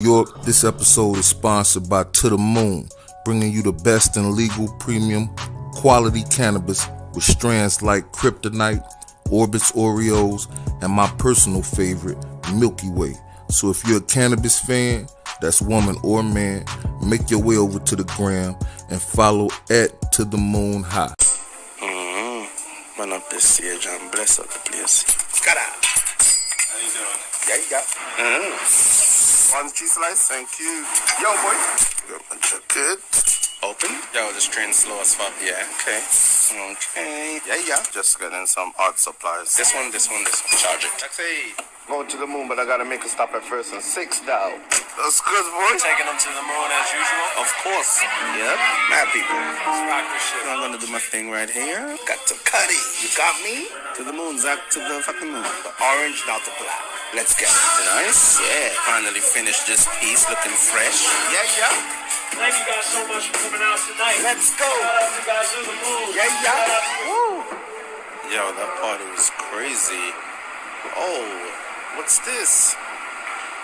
York. This episode is sponsored by To The Moon, bringing you the best in legal premium quality cannabis with strands like Kryptonite, Orbis Oreos, and my personal favorite, Milky Way. So if you're a cannabis fan, that's woman or man, make your way over to the gram and follow at To The Moon High. Man up this stage and bless up the place. Skada. How you doing? Yeah, you got. 1 cheese slice, thank you. Yo, boy. Good. Open? Yo, this train slow as fuck. Yeah, okay. Okay. Yeah. Just getting some art supplies. This one. Charge it. Taxi. Going to the moon, but I gotta make a stop at first and 6 down. That's good, boy. Taking them to the moon as usual? Of course. Yep. Mad people. Let's rock this shit. I'm gonna do my thing right here. Got to cut it. You got me? To the moon, Zach, to the fucking moon. The orange, not the black. Let's get it. Nice? Yeah. Finally finished this piece looking fresh. Yeah. Thank you guys so much for coming out tonight. Let's go. Shout out to guys to the moon. Yeah. Woo. Yo, that party was crazy. Oh, what's this?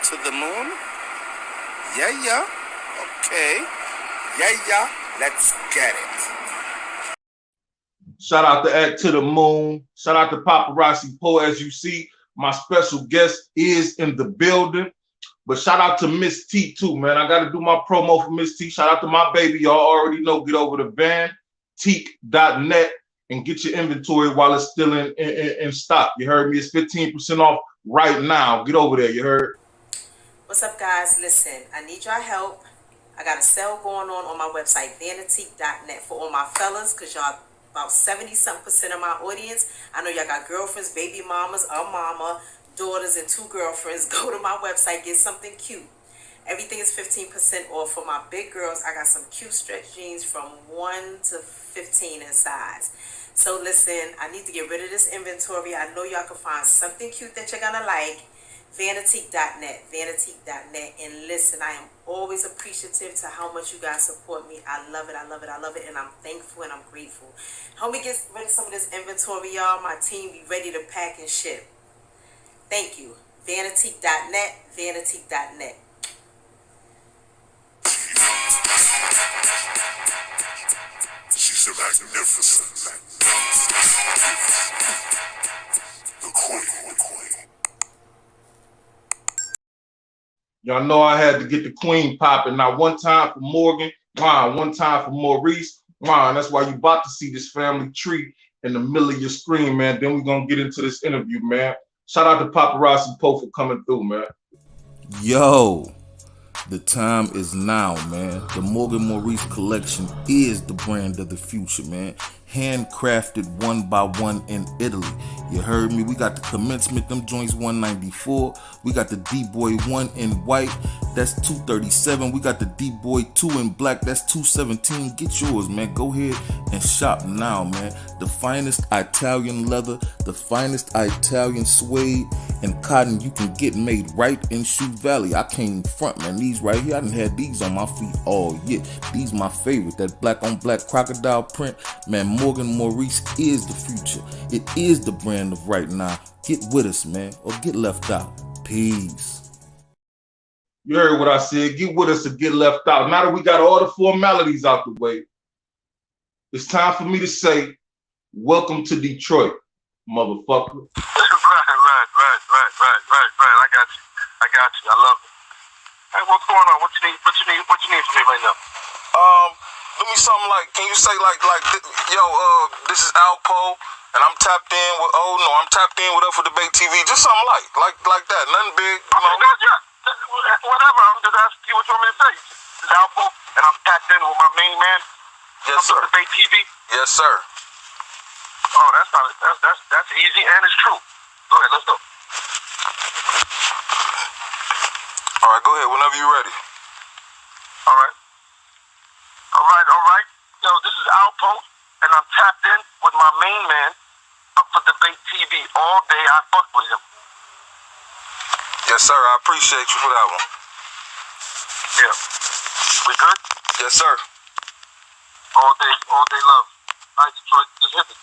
To the moon? Yeah. Okay. Yeah. Let's get it. Shout out to the Moon. Shout out to Popperazi Poe. As you see, my special guest is in the building. But shout out to Miss T too, man. I got to do my promo for Miss T. Shout out to my baby. Y'all already know. Get over to vanteek.net and get your inventory while it's still in stock. You heard me? It's 15% off right now. Get over there. You heard? What's up, guys? Listen, I need y'all help. I got a sale going on my website, vanteek.net, for all my fellas, because y'all about 70-something% of my audience. I know y'all got girlfriends, baby mamas, a mama, daughters, and 2 girlfriends. Go to my website, get something cute. Everything is 15% off. For my big girls, I got some cute stretch jeans from 1 to 15 in size. So listen, I need to get rid of this inventory. I know y'all can find something cute that you're gonna like. vanteek.net, and listen, I am always appreciative to how much you guys support me. I love it, and I'm thankful and I'm grateful. Help me get rid of some of this inventory, y'all. My team be ready to pack and ship. Thank you. vanteek.net. She's a magnificent. The queen. Y'all know I had to get the queen popping. Now, one time for Morgan, one time for Maurice, and that's why you about to see this family tree in the middle of your screen, man. Then we're going to get into this interview, man. Shout out to Popperazi Poe for coming through, man. Yo, the time is now, man. The Morgan Maurice collection is the brand of the future, man. Handcrafted one by one in Italy. You heard me? We got the commencement, them joints 194. We got the D-Boy 1 in white, that's 237. We got the D-Boy 2 in black, that's 217. Get yours, man. Go ahead and shop now, man. The finest Italian leather, the finest Italian suede and cotton you can get made right in Shoe Valley. I came front, man. These right here, I done had these on my feet all year. These my favorite. That black on black crocodile print, man. Morgan Maurice is the future. It is the brand of right now. Get with us, man, or get left out. Peace. You heard what I said. Get with us or get left out. Now that we got all the formalities out the way, it's time for me to say, welcome to Detroit, motherfucker. Right. I got you. I love it. Hey, what's going on? What you need from me right now? Do me something like, can you say like, this is Alpo, and I'm tapped in with, I'm tapped in with Up for Debate TV. Just something like that. Nothing big, you know. Yeah. Whatever. I'm just asking you what you want me to say. This is Alpo, and I'm tapped in with my main man. Yes, sir. Up for Debate TV. Yes, sir. Oh, that's easy and it's true. Go ahead, let's go. All right, go ahead whenever you're ready. All right. Yo, this is Alpo, and I'm tapped in with my main man, Up for Debate TV. All day I fuck with him. Yes, sir. I appreciate you for that one. Yeah. We good? Yes, sir. All day love. All right, Detroit, just hit me.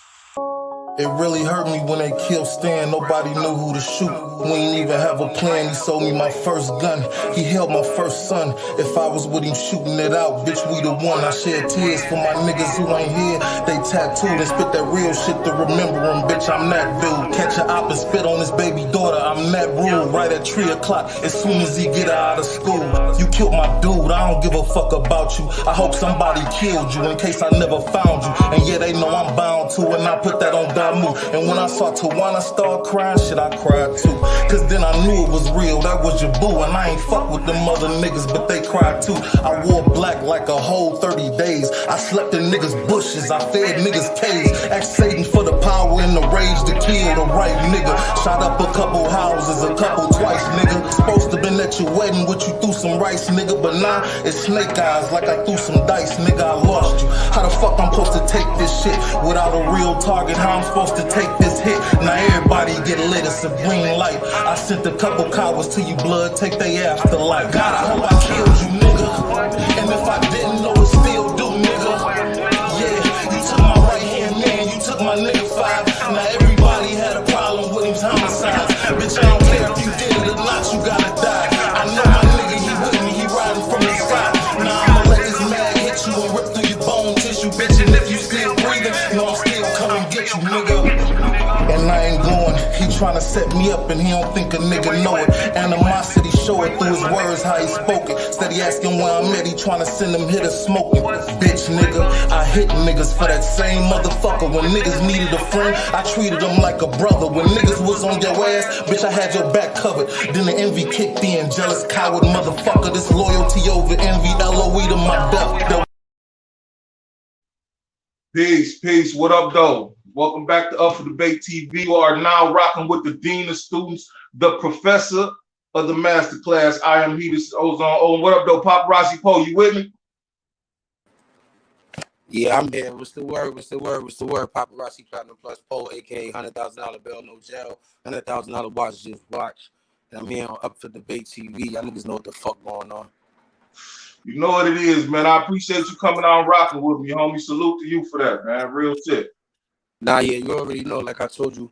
It really hurt me when they killed Stan. Nobody knew who to shoot. We ain't even have a plan. He sold me my first gun. He held my first son. If I was with him shooting it out, bitch, we the one. I shed tears for my niggas who ain't here. They tattooed and spit that real shit to remember him. Bitch, I'm that dude. Catch a op and spit on his baby daughter. I'm that rule. Right at 3 o'clock as soon as he get out of school. You killed my dude. I don't give a fuck about you. I hope somebody killed you in case I never found you. And yeah, they know I'm bound to, and I put that on Damu. And when I saw Tawana start crying, shit, I cried too. Cause then I knew it was real, that was your boo. And I ain't fuck with them other niggas, but they cried too. I wore black like a whole 30 days. I slept in niggas' bushes, I fed niggas' caves. Asked Satan for the power and the rage to kill the right nigga. Shot up a couple houses, a couple twice, nigga. Supposed to been at your wedding with you threw some rice, nigga. But nah, it's snake eyes like I threw some dice, nigga. I lost you. How the fuck I'm supposed to take this shit without a real target? How I'm supposed to take this hit? Now everybody get lit, it's a green light. I sent a couple cowards to you, blood, take they afterlife. God, I hope I killed you, nigga. And if I didn't know it, still do, nigga. Yeah, you took my right hand man, you took my nigga 5. Now everybody had a problem with his homicides. Bitch, I don't care if you did it or not, you gotta die. I know my nigga, he with me, he riding from the sky. Now I'ma let this mag hit you and rip through your bone tissue, bitch. And if you still breathing, no, I'm still coming get you, nigga. And I ain't going, he tryna set me up and he don't think a nigga know it. Animosity show it through his words, how he spoke it. Steady asking where I'm at, he tryna send them hitters smoking. Bitch nigga, I hit niggas for that same motherfucker. When niggas needed a friend, I treated them like a brother. When niggas was on your ass, bitch, I had your back covered. Then the envy kicked in, jealous coward motherfucker. This loyalty over envy, LOE to my death. Peace. What up, though? Welcome back to Up for Debate TV. You are now rocking with the Dean of Students, the Professor of the Masterclass. I am he, this is Ozone O. What up, though? Popperazi Poe, you with me? Yeah, I'm there. What's the word? Popperazi Platinum Plus Poe, aka $100,000 bill, no jail, $100,000 watch, just watch. And I'm here on Up for Debate TV. Y'all niggas know what the fuck going on. You know what it is, man. I appreciate you coming out and rocking with me, homie. Salute to you for that, man. Real shit. Nah, yeah, you already know, like I told you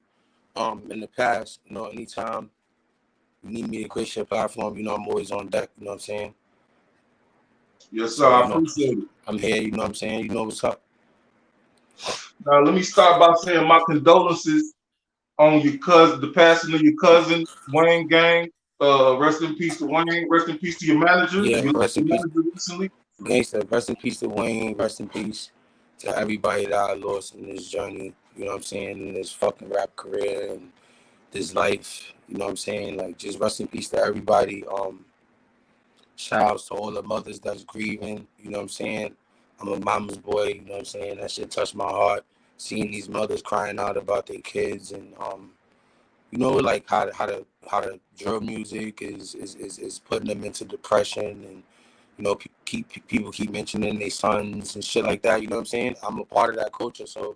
in the past, you know, anytime you need me to grace your platform, you know, I'm always on deck, you know what I'm saying? Yes, sir. I appreciate it. I'm here, you know what I'm saying? You know what's up. Now, let me start by saying my condolences on your cousin, the passing of your cousin, Wayne Gang. Rest in peace to Wayne. Rest in peace to your manager. Yeah, your rest in peace. Recently. Gangsta, rest in peace to Wayne. Rest in peace to everybody that I lost in this journey. You know what I'm saying? In this fucking rap career and this life. You know what I'm saying? Like, just rest in peace to everybody. Shout outs to all the mothers that's grieving. You know what I'm saying? I'm a mama's boy. You know what I'm saying? That shit touched my heart. Seeing these mothers crying out about their kids and you know, like how the drill music is putting them into depression, and you know, people keep mentioning their sons and shit like that. You know what I'm saying? I'm a part of that culture, so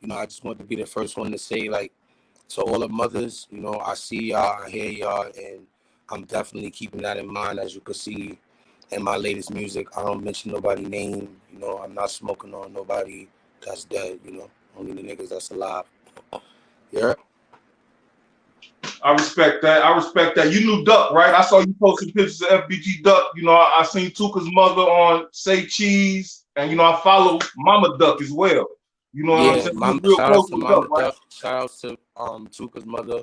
you know, I just want to be the first one to say, like, to all the mothers, you know, I see y'all, I hear y'all, and I'm definitely keeping that in mind. As you can see in my latest music, I don't mention nobody's name. You know, I'm not smoking on nobody that's dead. You know, only the niggas that's alive. Yeah. I respect that. You knew Duck, right? I saw you posting pictures of FBG Duck. You know, I seen Tuka's mother on Say Cheese, and you know, I follow Mama Duck as well. You know what I'm saying? Shout out to Mama Duck. Shout out to Tuka's mother,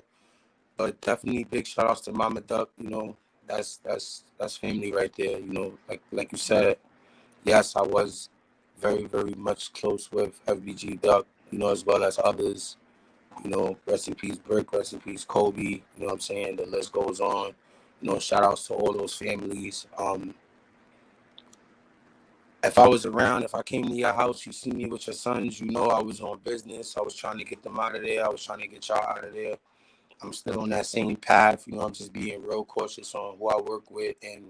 but definitely big shout outs to Mama Duck. You know, that's family right there. You know, like you said, yes, I was very, very much close with FBG Duck. You know, as well as others. You know, rest in peace, Brick, rest in peace, Kobe. You know what I'm saying? The list goes on. You know, shout outs to all those families. If I was around, if I came to your house, you see me with your sons, you know I was on business. I was trying to get them out of there. I was trying to get y'all out of there. I'm still on that same path. You know, I'm just being real cautious on who I work with and,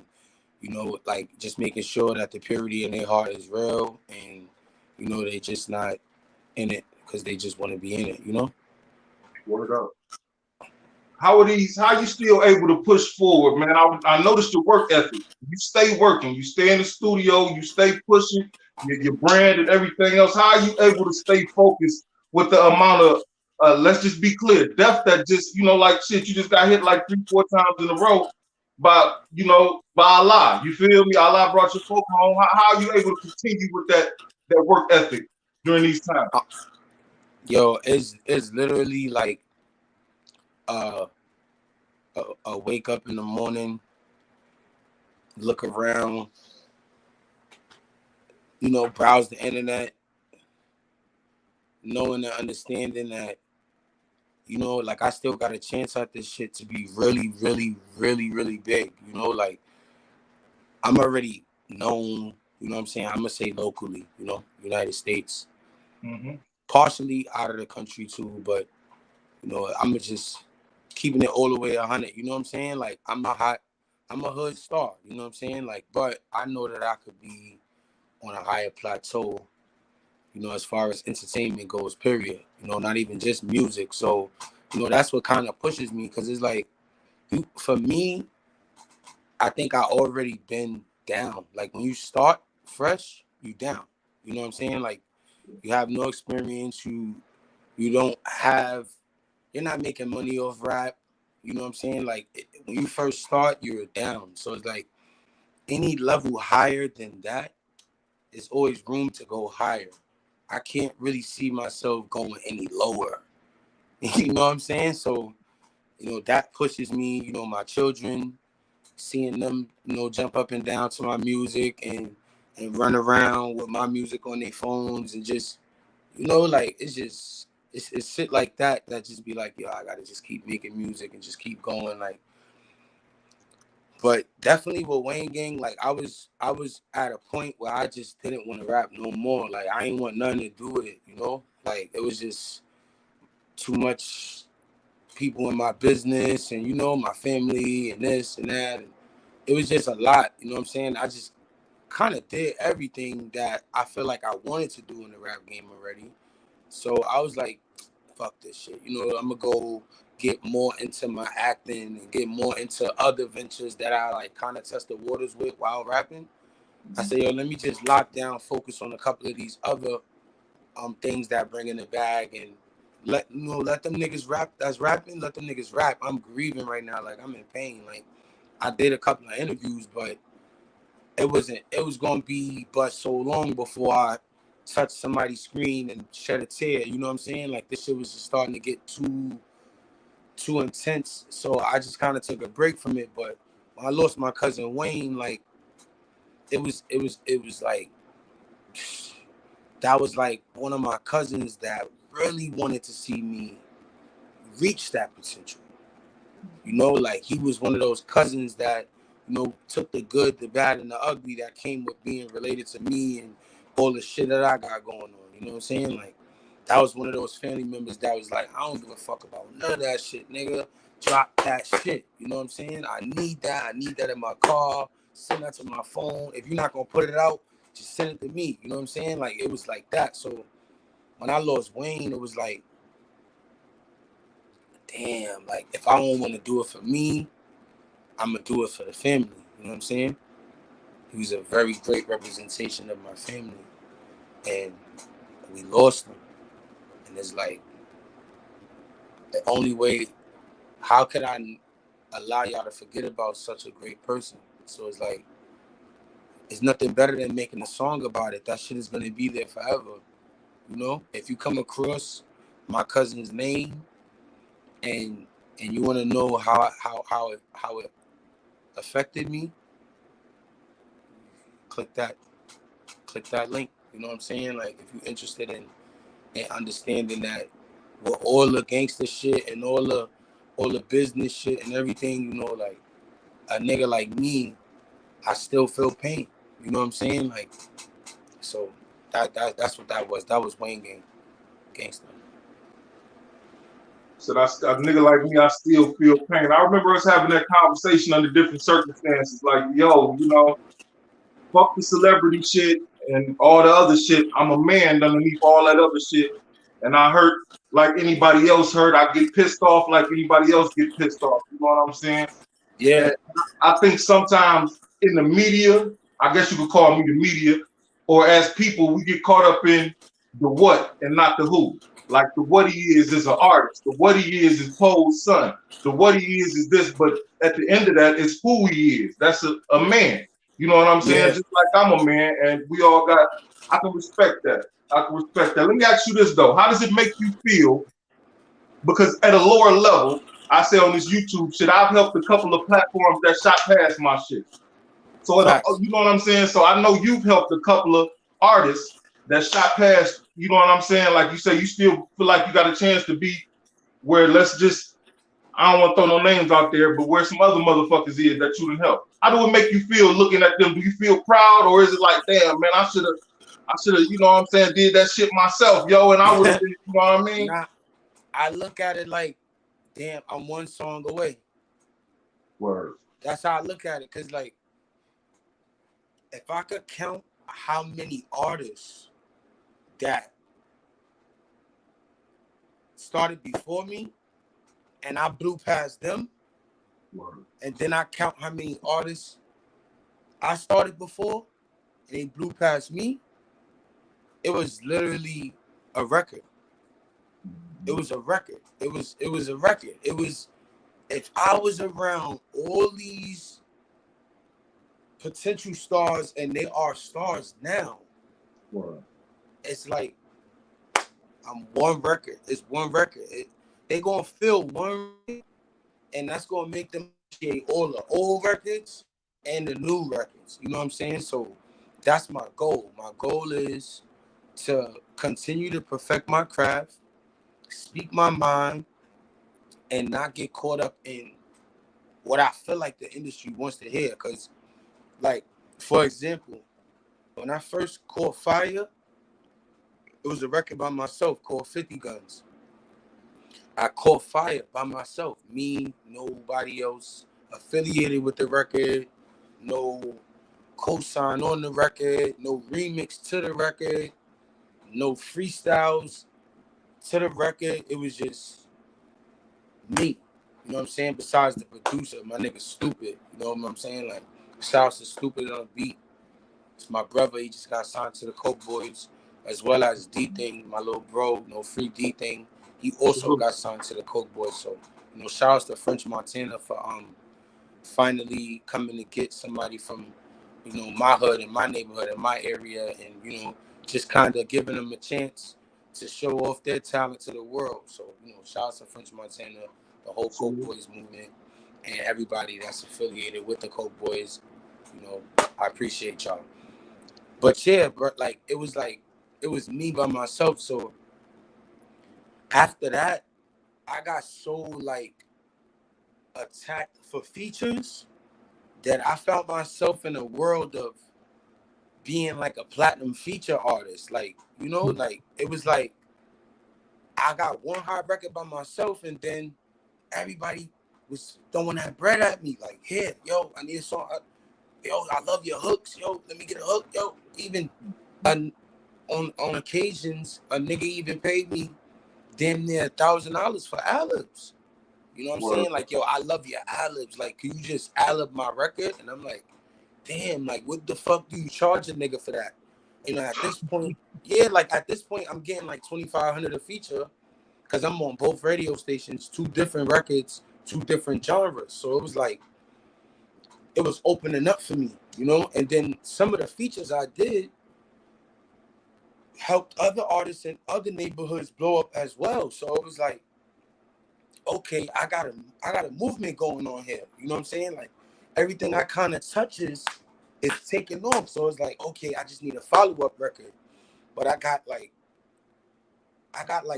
you know, like just making sure that the purity in their heart is real and, you know, they just not in it because they just want to be in it, you know? Word up. How you still able to push forward, man? I noticed your work ethic. You stay working, you stay in the studio, you stay pushing your brand and everything else. How are you able to stay focused with the amount of let's just be clear. Death that just, like shit, you just got hit like 3-4 times in a row by, by Allah. You feel me? Allah brought your folk home. How are you able to continue with that work ethic during these times? Yo, it's literally like a wake up in the morning, look around, browse the internet, knowing and understanding that, like I still got a chance at this shit to be really, really, really, really big. Like I'm already known, I'm gonna say locally, United States. Mm-hmm. Partially out of the country too, but I'm just keeping it all the way 100. You know what I'm saying? Like I'm a hood star. You know what I'm saying? Like, but I know that I could be on a higher plateau. As far as entertainment goes, period. Not even just music. So, that's what kind of pushes me, because it's like, for me, I think I already been down. Like when you start fresh, you down. You know what I'm saying? Like you have no experience. You don't have. You're not making money off rap. You know what I'm saying? Like when you first start, you're down. So it's like any level higher than that, there's always room to go higher. I can't really see myself going any lower. You know what I'm saying? So, that pushes me, my children, seeing them, jump up and down to my music and run around with my music on their phones and just, like it's shit like that just be like, yo, I gotta just keep making music and just keep going. Like, but definitely with Wayne Gang, like I was at a point where I just didn't want to rap no more. Like I ain't want nothing to do with it, Like it was just too much people in my business and my family and this and that. And it was just a lot, you know what I'm saying? I just kind of did everything that I feel like I wanted to do in the rap game already. So I was like, fuck this shit. I'm gonna go get more into my acting and get more into other ventures that I like kind of test the waters with while rapping. I say, yo, let me just lock down, focus on a couple of these other things that bring in the bag, and let them niggas rap. That's rapping. Let them niggas rap. I'm grieving right now. Like I'm in pain. Like I did a couple of interviews, but it was gonna be but so long before I touch somebody's screen and shed a tear. You know what I'm saying? Like this shit was just starting to get too intense. So I just kind of took a break from it. But when I lost my cousin Wayne, like it was like that was like one of my cousins that really wanted to see me reach that potential. Like he was one of those cousins that, took the good, the bad, and the ugly that came with being related to me and all the shit that I got going on. You know what I'm saying? Like, that was one of those family members that was like, I don't give a fuck about none of that shit, nigga. Drop that shit. You know what I'm saying? I need that. I need that in my car. Send that to my phone. If you're not going to put it out, just send it to me. You know what I'm saying? Like, it was like that. So, when I lost Wayne, it was like, damn, like, if I don't want to do it for me, I'm going to do it for the family. You know what I'm saying? He was a very great representation of my family. And we lost him. And it's like, the only way, how could I allow y'all to forget about such a great person? So it's like, it's nothing better than making a song about it. That shit is going to be there forever. If you come across my cousin's name and you want to know how it affected me, click that link. You know what I'm saying? Like if you're interested in understanding that with all the gangster shit and all the business shit and everything, like a nigga like me, I still feel pain. You know what I'm saying? Like, so that's what that was. That was Wayne Gang, gangster. So that's a nigga like me, I still feel pain. I remember us having that conversation under different circumstances. Like, yo, fuck the celebrity shit and all the other shit. I'm a man underneath all that other shit. And I hurt like anybody else hurt. I get pissed off like anybody else get pissed off. You know what I'm saying? Yeah. And I think sometimes in the media, I guess you could call me the media, or as people, we get caught up in the what and not the who. Like the what he is an artist. The what he is Poe's son. The what he is this. But at the end of that, it's who he is. That's a man. You know what I'm saying? Yeah. Just like I'm a man, and we all got. I can respect that. I can respect that. Let me ask you this though: how does it make you feel? Because at a lower level, I say on this YouTube shit, I've helped a couple of platforms that shot past my shit. So you know what I'm saying? So I know you've helped a couple of artists that shot past, you know what I'm saying? Like you say, you still feel like you got a chance to be where let's just, I don't want to throw no names out there, but where some other motherfuckers is that you didn't help. How do it make you feel looking at them? Do you feel proud, or is it like, damn, man, I should have, you know what I'm saying, did that shit myself, yo, and I would have been, you know what I mean? Nah, I look at it like, damn, I'm one song away. Word. That's how I look at it, because like, if I could count how many artists that started before me and I blew past them, and then I count how many artists I started before and they blew past me, it was literally a record. It was a record. It was a record. It was, if I was around all these potential stars and they are stars now, it's like I'm one record. It's one record. They gonna feel one, and that's gonna make them appreciate all the old records and the new records. You know what I'm saying? So that's my goal. My goal is to continue to perfect my craft, speak my mind, and not get caught up in what I feel like the industry wants to hear. Because, like, for example, when I first caught fire, it was a record by myself called 50 Guns. I caught fire by myself. Me, nobody else affiliated with the record, no co-sign on the record, no remix to the record, no freestyles to the record. It was just me. You know what I'm saying? Besides the producer, my nigga Stupid. You know what I'm saying? Like, shouts to Stupid on the beat. It's my brother. He just got signed to the Coke Boys, as well as D-Thing, my little bro, free D-Thing. He also got signed to the Coke Boys. So, shout out to French Montana for finally coming to get somebody from, my hood and my neighborhood and my area, and, just kind of giving them a chance to show off their talent to the world. So, shout out to French Montana, the whole Coke Boys movement, and everybody that's affiliated with the Coke Boys. I appreciate y'all. But yeah, bro, it was me by myself. So after that, I got so attacked for features that I found myself in a world of being like a platinum feature artist. It was like I got one hot record by myself, and then everybody was throwing that bread at me. Like, here, yo, I need a song. Yo, I love your hooks. Yo, let me get a hook. Yo, even on occasions, a nigga even paid me damn near $1,000 for ad-libs. You know what I'm saying? Like, yo, I love your ad-libs. Like, can you just ad-lib my record? And I'm like, damn, like, what the fuck do you charge a nigga for that? At this point, at this point, I'm getting like $2,500 a feature because I'm on both radio stations, 2 different records, 2 different genres. So it was like, it was opening up for me, And then some of the features I did helped other artists in other neighborhoods blow up as well. So it was like, okay, I got a movement going on here. You know what I'm saying? Like, everything I kind of touches is taking off. So it's like, okay, I just need a follow-up record. But I got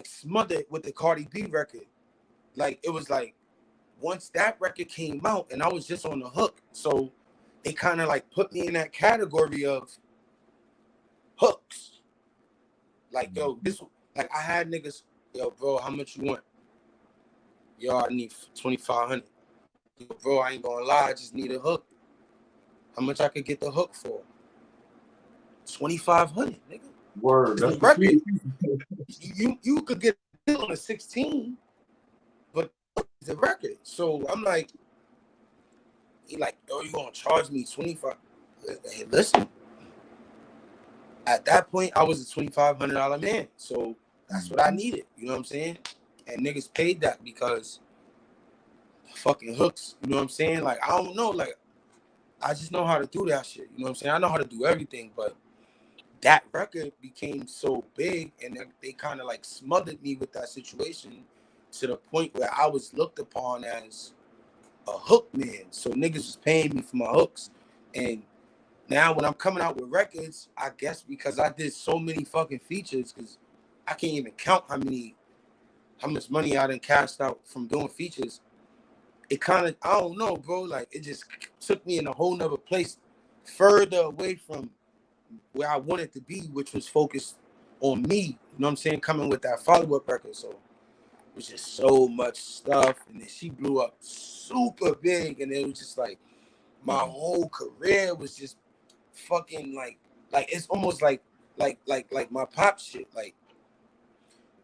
smothered with the Cardi B record. Like, it was like, once that record came out and I was just on the hook, so it kind of put me in that category of hooks. Like, yo, I had niggas, yo, bro, how much you want? Yo, I need $2,500. Yo, bro, I ain't gonna lie, I just need a hook. How much I could get the hook for? $2,500, nigga. Word. That's record. You could get a deal on a 16, but it's a record. So I'm like, he like, yo, you gonna charge me $25? Hey, listen. At that point, I was a $2,500 man. So That's what I needed. You know what I'm saying? And niggas paid that because fucking hooks. You know what I'm saying? Like, I don't know. Like, I just know how to do that shit. You know what I'm saying? I know how to do everything, but that record became so big and they kind of like smothered me with that situation to the point where I was looked upon as a hook man. So niggas was paying me for my hooks. And now when I'm coming out with records, I guess because I did so many fucking features, because I can't even count how much money I done cashed out from doing features. It kind of, I don't know, bro. Like, it just took me in a whole nother place, further away from where I wanted to be, which was focused on me. You know what I'm saying? Coming with that follow-up record. So it was just so much stuff. And then she blew up super big. And it was just like, my whole career was just fucking like it's almost like my pop shit. Like,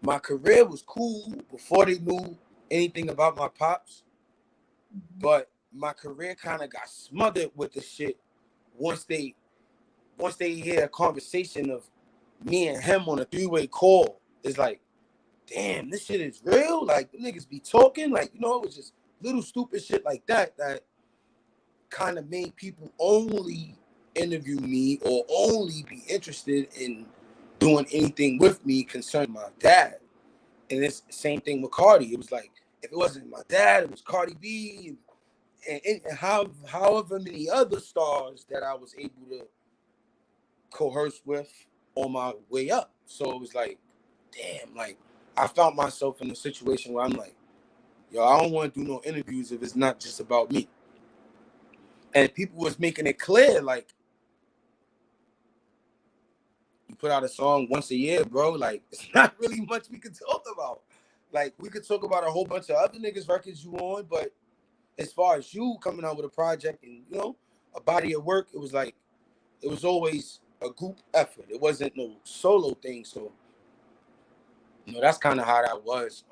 my career was cool before they knew anything about my pops, but my career kind of got smothered with the shit once they hear a conversation of me and him on a three-way call. It's like, damn, this shit is real. Like, the niggas be talking. Like, you know, it was just little stupid shit like that kind of made people only interview me or only be interested in doing anything with me concerning my dad. And it's the same thing with Cardi. It was like, if it wasn't my dad, it was Cardi B and however many other stars that I was able to coerce with on my way up. So it was like, damn, like, I found myself in a situation where I'm like, yo, I don't want to do no interviews if it's not just about me. And people was making it clear, like, you put out a song once a year, bro. Like, it's not really much we could talk about. Like, we could talk about a whole bunch of other niggas' records you on, but as far as you coming out with a project and, you know, a body of work, it was like, it was always a group effort. It wasn't no solo thing. So, you know, that's kind of how that was.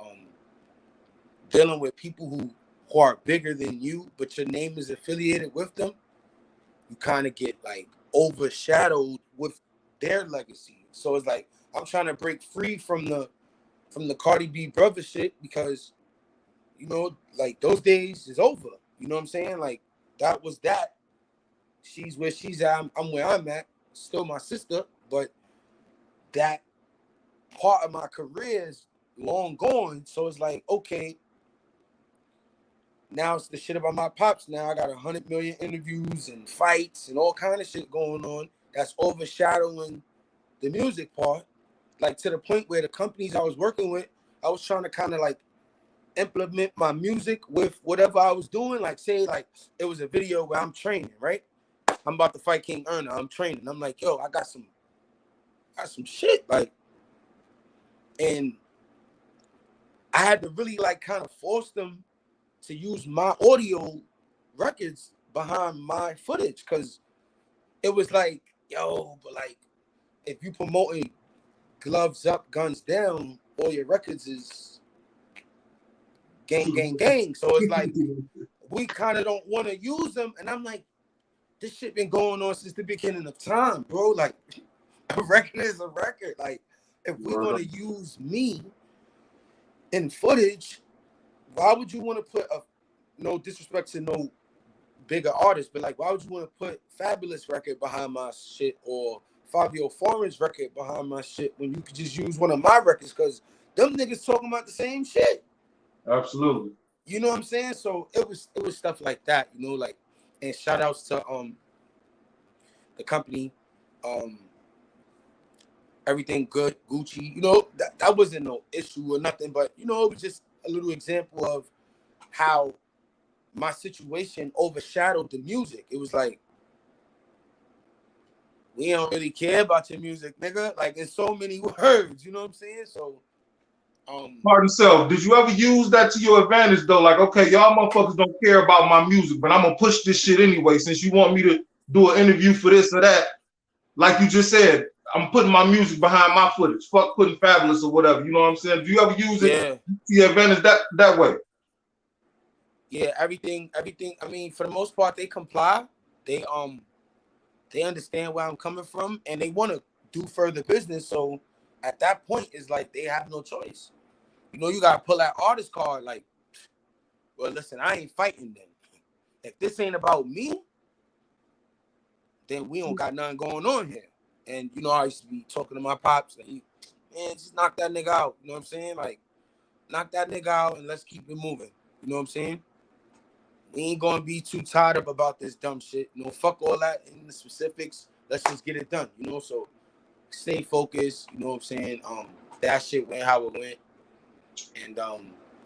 Dealing with people who are bigger than you, but your name is affiliated with them, you kind of get like overshadowed with their legacy. So it's like, I'm trying to break free from the Cardi B brother shit because, you know, like, those days is over. You know what I'm saying? Like, that was that. She's where she's at. I'm where I'm at. Still my sister, but that part of my career is long gone. So it's like, okay, now it's the shit about my pops. Now I got 100 million interviews and fights and all kind of shit going on that's overshadowing the music part. Like, to the point where the companies I was working with, I was trying to kind of like implement my music with whatever I was doing. Like, say, like, it was a video where I'm training, right? I'm about to fight King Erna. I'm training. I'm like, yo, I got some shit. Like, and I had to really like kind of force them to use my audio records behind my footage, because it was like, yo, but like, if you promoting gloves up, guns down, all your records is gang, gang, gang. So it's like, we kind of don't want to use them. And I'm like, this shit been going on since the beginning of time, bro. Like, a record is a record. Like, if we're going to use me in footage, why would you want to put no disrespect to no bigger artist, but like, why would you want to put Fabulous record behind my shit or Fabio Foreign's record behind my shit when you could just use one of my records? Because them niggas talking about the same shit. Absolutely. You know what I'm saying? So it was stuff like that, you know, like, and shout outs to the company, Everything Good, Gucci, you know, that wasn't no issue or nothing, but, you know, it was just a little example of how my situation overshadowed the music. It was like, we don't really care about your music, nigga. Like, in so many words, you know what I'm saying? So, Pardon self, did you ever use that to your advantage though? Like, okay, y'all motherfuckers don't care about my music, but I'm gonna push this shit anyway since you want me to do an interview for this or that. Like you just said, I'm putting my music behind my footage. Fuck putting Fabulous or whatever. You know what I'm saying? Do you ever use it to your advantage that way? Yeah, everything. I mean, for the most part, they comply. They understand where I'm coming from, and they want to do further business. So at that point, it's like they have no choice. You know, you gotta pull that artist card. Like, well, listen, I ain't fighting them. If this ain't about me, then we don't got nothing going on here. And you know, I used to be talking to my pops, and man, just knock that nigga out. You know what I'm saying? Like, knock that nigga out and let's keep it moving. You know what I'm saying? We ain't gonna be too tied up about this dumb shit. You know, fuck all that in the specifics. Let's just get it done. You know, so stay focused. You know what I'm saying? That shit went how it went, and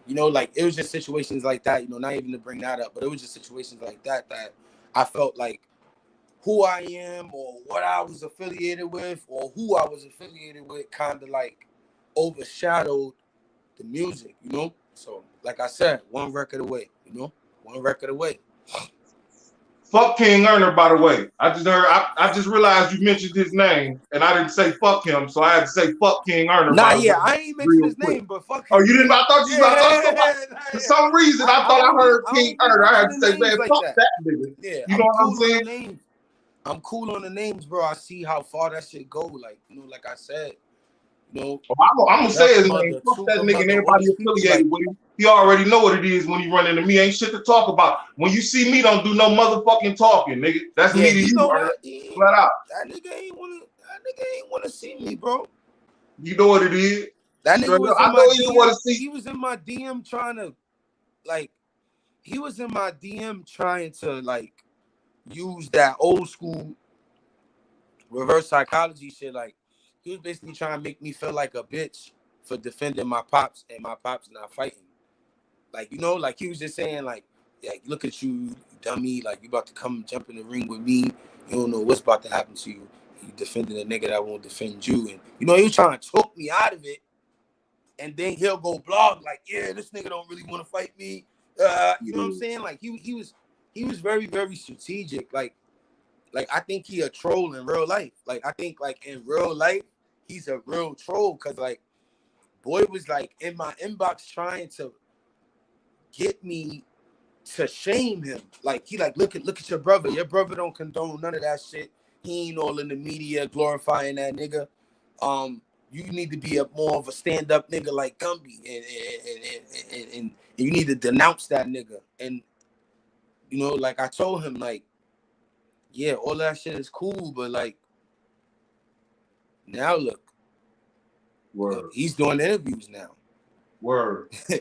you know, like it was just situations like that. You know, not even to bring that up, but it was just situations like that that I felt like who I am or what I was affiliated with or who I was affiliated with kind of like overshadowed the music, you know? So, like I said, one record away, you know? One record away. Fuck King Erner, by the way. I just realized you mentioned his name, and I didn't say fuck him, so I had to say fuck King Erner, Nah, by the way. yeah, I ain't mentioned his name, but fuck him. Oh, you didn't? I thought you for some reason, I thought I heard King Erner. I had to say, man, like fuck that nigga. Yeah, you know what I'm saying? I'm cool on the names, bro. I see how far that shit go. Like, you know, like I said, you know. I'm gonna say his name. Fuck that nigga and everybody affiliated with him. He already know what it is when he run into me. Ain't shit to talk about. When you see me, don't do no motherfucking talking, nigga. That's me to you. Flat out. That nigga ain't wanna see me, bro. You know what it is. That nigga was I in know my you DM. want to see. He was in my DM trying to, like, use that old school reverse psychology shit. Like, he was basically trying to make me feel like a bitch for defending my pops and my pops not fighting. Like, you know, like he was just saying, like, look at you, dummy. Like, you about to come jump in the ring with me. You don't know what's about to happen to you. You defending a nigga that won't defend you. And, you know, he was trying to choke me out of it. And then he'll go blog like, yeah, this nigga don't really want to fight me. You know what I'm saying? Like he was very, very strategic. Like I think he a troll in real life. Like I think like in real life, he's a real troll. Cause like boy was like in my inbox trying to get me to shame him. Like he like look at your brother. Your brother don't condone none of that shit. He ain't all in the media glorifying that nigga. You need to be more of a stand-up nigga like Gumby, and you need to denounce that nigga. And you know, like I told him, like, yeah, all that shit is cool, but like now look, he's doing interviews now. Word. You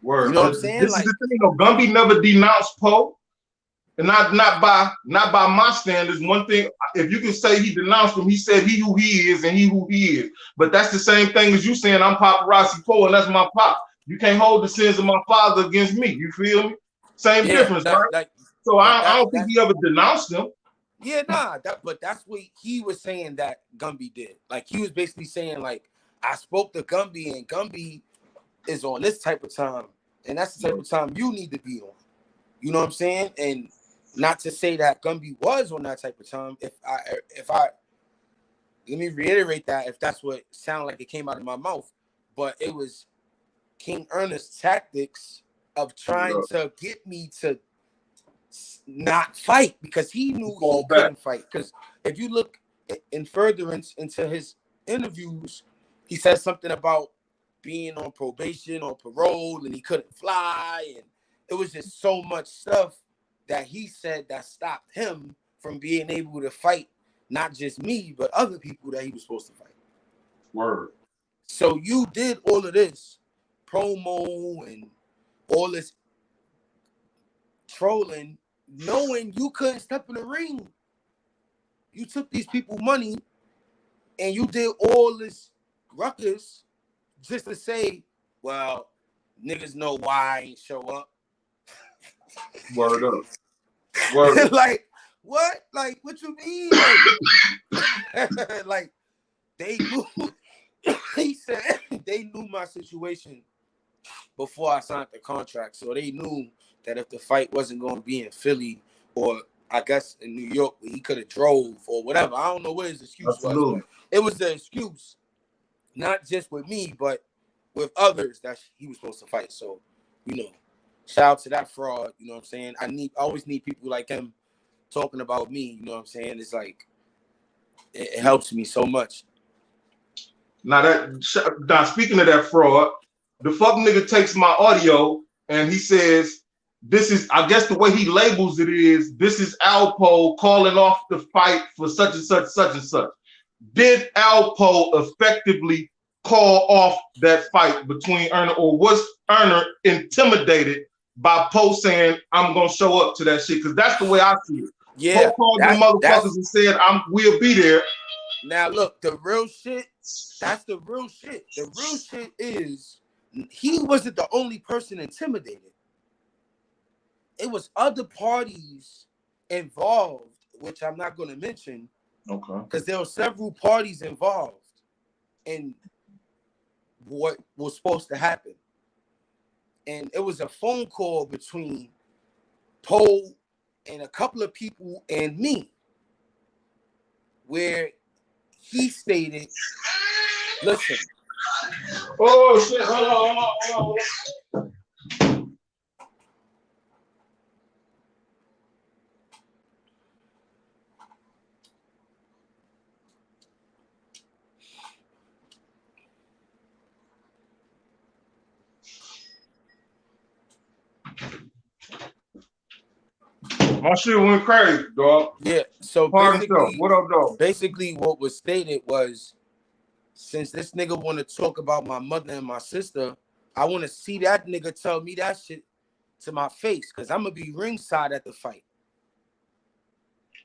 know what I'm saying? This is the thing, though. Gumby never denounced Poe. And not by my standards. One thing, if you can say he denounced him, he said he who he is and he who he is. But that's the same thing as you saying I'm Popperazi Poe and that's my pop. You can't hold the sins of my father against me. You feel me? Same difference, right? So I don't think he ever denounced him. Yeah, nah. But that's what he was saying that Gumby did. Like he was basically saying, like, I spoke to Gumby and Gumby is on this type of time, and that's the type of time you need to be on. You know what I'm saying? And not to say that Gumby was on that type of time. If I let me reiterate that if that's what sounded like it came out of my mouth, but it was King Ernest's tactics of trying to get me to not fight because he knew he couldn't fight. Because if you look in furtherance into his interviews, he said something about being on probation or parole and he couldn't fly, and it was just so much stuff that he said that stopped him from being able to fight not just me, but other people that he was supposed to fight. Word. So you did all of this promo and all this trolling, knowing you couldn't step in the ring. You took these people money and you did all this ruckus just to say, well, niggas know why I ain't show up. Word up. Word up. Like, what? Like, what you mean? Like, like they knew. He said they knew my situation before I signed the contract, so they knew that if the fight wasn't going to be in Philly or I guess in New York, he could have drove or whatever. I don't know what his excuse was. It was the excuse, not just with me, but with others that he was supposed to fight. So, you know, shout out to that fraud. You know what I'm saying? I always need people like him talking about me. You know what I'm saying? It's like it helps me so much. Now speaking of that fraud, the fuck nigga takes my audio and he says, this is, I guess the way he labels it is, this is Alpo calling off the fight for such and such, such and such. Did Alpo effectively call off that fight between Erner, or was Erner intimidated by Poe saying, I'm gonna show up to that shit? Because that's the way I see it. Yeah, Poe called the motherfuckers and said, we'll be there. Now look, the real shit, that's the real shit. The real shit is he wasn't the only person intimidated. It was other parties involved, which I'm not going to mention. Okay. Because there were several parties involved in what was supposed to happen. And it was a phone call between Poe and a couple of people and me, where he stated, listen. Oh shit, hold on. My shit went crazy, dog. Yeah, so basically, what up, dog? Basically, what was stated was, since this nigga want to talk about my mother and my sister, I want to see that nigga tell me that shit to my face, because I'm going to be ringside at the fight.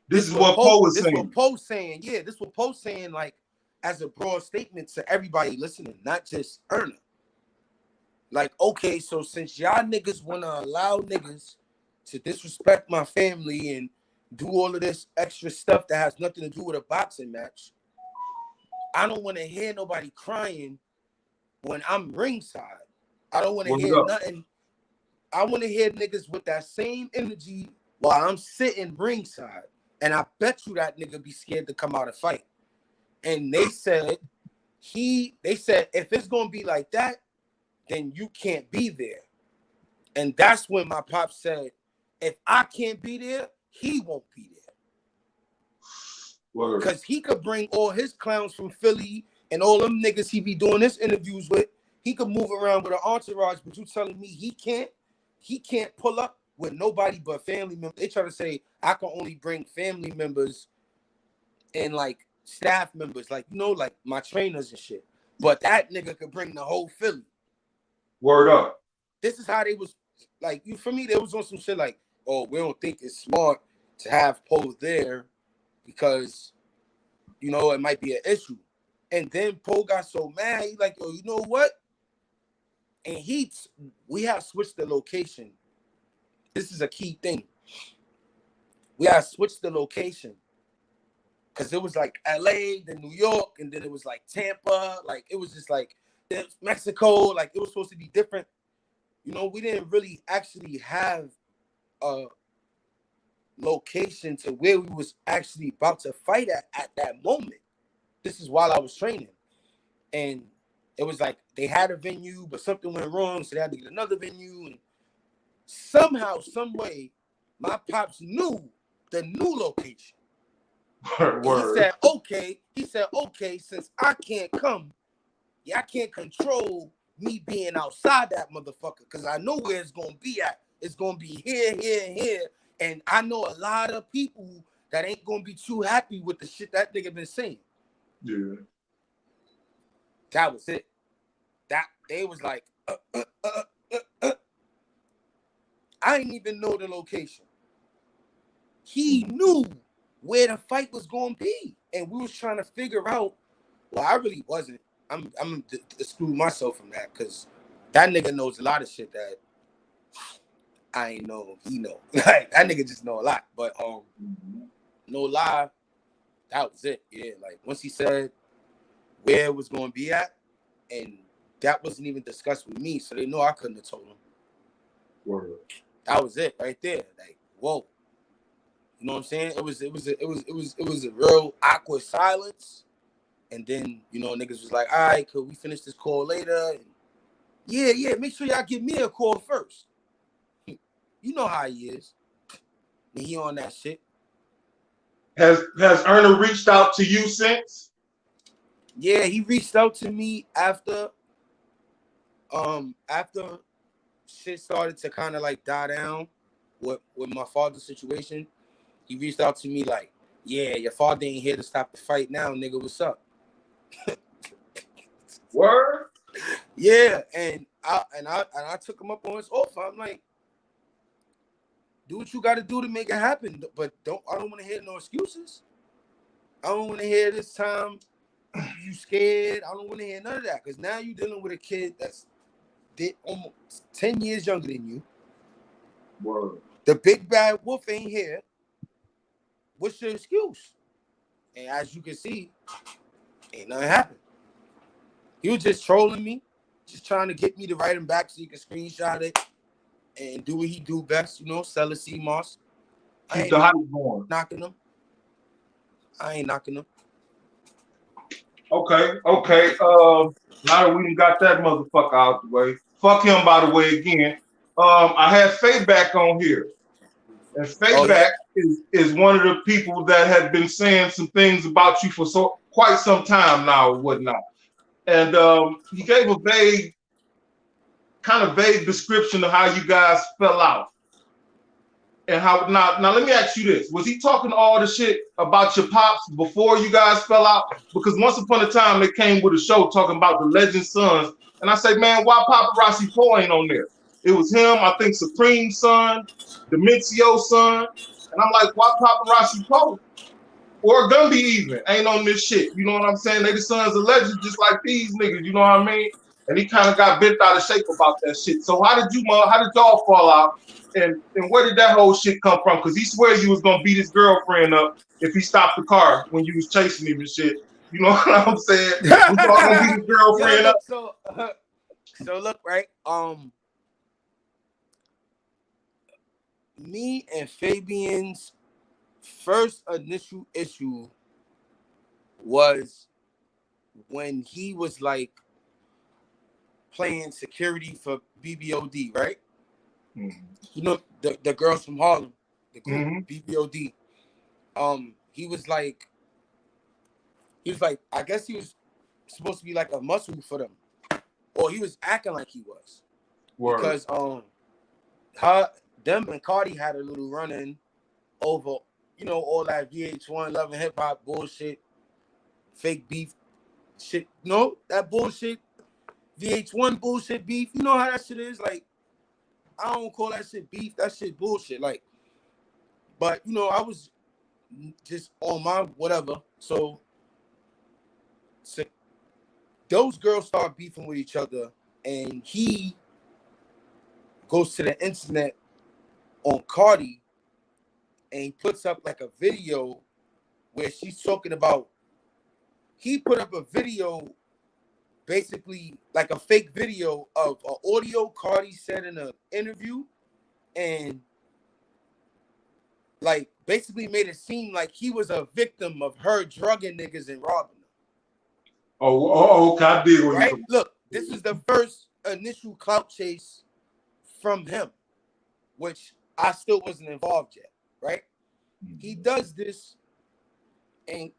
This is what Poe was saying. This is what Poe saying. Yeah, this is what Poe saying, like, as a broad statement to everybody listening, not just Erner. Like, okay, so since y'all niggas want to allow niggas to disrespect my family and do all of this extra stuff that has nothing to do with a boxing match, I don't want to hear nobody crying when I'm ringside. I don't want to hear nothing. I want to hear niggas with that same energy while I'm sitting ringside. And I bet you that nigga be scared to come out and fight. And they said, if it's going to be like that, then you can't be there. And that's when my pop said, if I can't be there, he won't be there. Because he could bring all his clowns from Philly and all them niggas he be doing his interviews with. He could move around with an entourage, but you telling me he can't pull up with nobody but family members. They try to say I can only bring family members and like staff members, like, you know, like my trainers and shit. But that nigga could bring the whole Philly. Word up. This is how they was like, you for me, they was on some shit like, oh, we don't think it's smart to have Poe there because, you know, it might be an issue. And then Poe got so mad, he like, yo, you know what? And we have switched the location. This is a key thing. We have switched the location. Because it was like LA, then New York, and then it was like Tampa. Like, it was just like Mexico. Like, it was supposed to be different. You know, we didn't really actually have a location to where we was actually about to fight at that moment. This is while I was training. And it was like they had a venue, but something went wrong, so they had to get another venue. And somehow, some way, my pops knew the new location. He said, okay, since I can't come, I can't control me being outside that motherfucker, because I know where it's gonna be at. It's gonna be here, here, and here. And I know a lot of people that ain't gonna be too happy with the shit that nigga been saying. Yeah. That was it. That they was like, I didn't even know the location. He knew where the fight was gonna be, and we was trying to figure out. Well, I really wasn't. I'm gonna exclude myself from that, because that nigga knows a lot of shit that I ain't know. He know. Like, that nigga just know a lot. But no lie, that was it. Yeah, like once he said where it was gonna be at, and that wasn't even discussed with me, so they know I couldn't have told him. Word. That was it right there. Like, whoa. You know what I'm saying? It was a real awkward silence. And then, you know, niggas was like, all right, could we finish this call later? And yeah, make sure y'all give me a call first. You know how he is. And he on that shit. Has Erner reached out to you since? Yeah, he reached out to me after shit started to kind of like die down with my father's situation. He reached out to me like, yeah, your father ain't here to stop the fight now, nigga. What's up? Word? Yeah, and I took him up on his offer. I'm like, do what you got to do to make it happen, but I don't want to hear no excuses. I don't want to hear this time you scared. I don't want to hear none of that, because now you're dealing with a kid that's almost 10 years younger than you. Word. The big bad wolf ain't here. What's your excuse? And as you can see, ain't nothing happened. He was just trolling me, just trying to get me to write him back so he can screenshot it and do what he do best, sell a CMOS. Keep the hype going. Knocking him. I ain't knocking him. Okay. Now that we done got that motherfucker out the way, fuck him, by the way, again. I had Faye back on here. And Faye back is one of the people that had been saying some things about you for quite some time now or whatnot. And he gave a kind of vague description of how you guys fell out. And how now let me ask you this. Was he talking all the shit about your pops before you guys fell out? Because once upon a time they came with a show talking about the legend sons. And I say, man, why Popperazi Poe ain't on there? It was him, I think Supreme's son, Demencio's son. And I'm like, why Popperazi Poe? Or Gumby even ain't on this shit. You know what I'm saying? They the sons of legends just like these niggas, you know what I mean? And he kind of got bent out of shape about that shit. So how did y'all fall out? And where did that whole shit come from? Because he swear you was gonna beat his girlfriend up if he stopped the car when you was chasing him and shit. You know what I'm saying? Was y'all gonna beat his girlfriend up? So look, right? Me and Fabian's first initial issue was when he was like playing security for BBOD, right? Mm-hmm. You know, the girls from Harlem, the group, BBOD. He was like, I guess he was supposed to be like a muscle for them, or he was acting like he was. Word. Because them and Cardi had a little run-in over, all that VH1 Love and Hip Hop bullshit, fake beef shit. That bullshit, VH1 bullshit beef. You know how that shit is? Like, I don't call that shit beef. That shit bullshit. Like, but, I was just on my whatever. So those girls start beefing with each other, and he goes to the internet on Cardi, and he puts up like a video where she's talking about, he put up a video, basically like a fake video of an audio Cardi said in an interview, and like basically made it seem like he was a victim of her drugging niggas and robbing them. Okay, I did. Right? Look, this is the first initial clout chase from him, which I still wasn't involved yet, right? Mm-hmm. He does this, and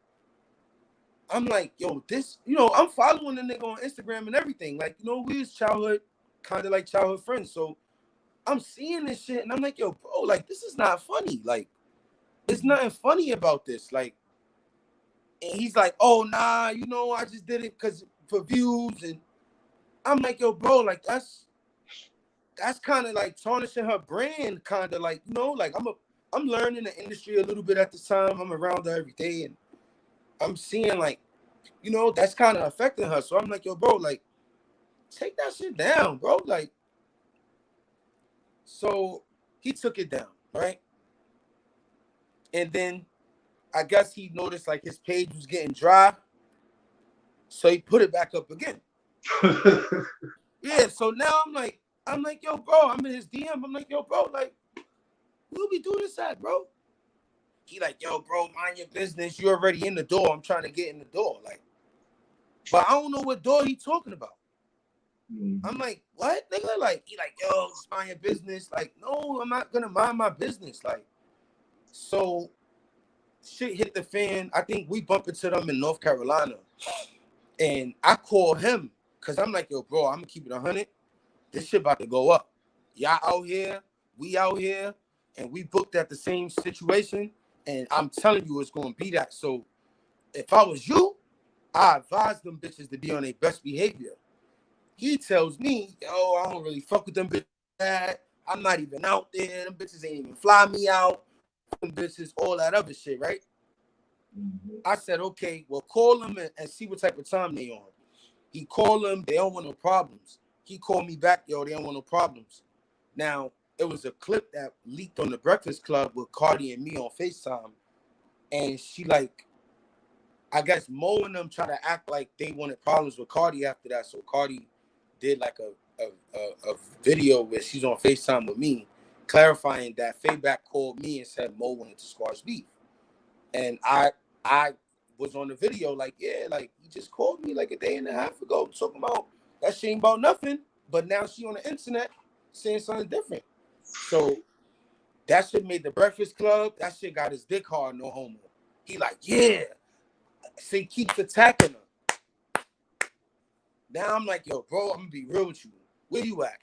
I'm like, yo, this, I'm following the nigga on Instagram and everything. Like, we was kind of like childhood friends. So I'm seeing this shit, and I'm like, yo, bro, like, this is not funny. Like, there's nothing funny about this. Like, and he's like, oh, nah, I just did it because for views. And I'm like, yo, bro, like, that's kind of like tarnishing her brand, kind of like, like I'm learning the industry a little bit at the time. I'm around her every day, and I'm seeing like, that's kind of affecting her. So I'm like, yo, bro, like, take that shit down, bro. Like, so he took it down, right? And then I guess he noticed like his page was getting dry, so he put it back up again. Yeah, so now I'm like, yo, bro, I'm in his DM. I'm like, yo, bro, like, where we do this at, bro? He like, yo, bro, mind your business. You're already in the door. I'm trying to get in the door. Like, but I don't know what door he talking about. Mm-hmm. I'm like, what, nigga? Like, he like, yo, just mind your business. Like, no, I'm not gonna mind my business. Like, so shit hit the fan. I think we bumped into them in North Carolina. And I call him because I'm like, yo, bro, I'm gonna keep it 100. This shit about to go up. Y'all out here, we out here, and we booked at the same situation. And I'm telling you, it's gonna be that. So if I was you, I advise them bitches to be on their best behavior. He tells me, yo, I don't really fuck with them bitches. I'm not even out there. Them bitches ain't even fly me out. Them bitches, all that other shit, right? Mm-hmm. I said, okay, well, call them and see what type of time they on. He called them, they don't want no problems. He called me back, yo, they don't want no problems. Now, it was a clip that leaked on the Breakfast Club with Cardi and me on FaceTime. And she like, I guess Mo and them try to act like they wanted problems with Cardi after that. So Cardi did like a video where she's on FaceTime with me, clarifying that Fayback called me and said Mo wanted to squash beef. And I was on the video like, yeah, like he just called me like a day and a half ago talking about that shit ain't about nothing. But now she on the internet saying something different. So that shit made the Breakfast Club. That shit got his dick hard, no homo. He like, yeah. So he keeps attacking her. Now I'm like, yo, bro, I'm gonna be real with you. Where you at?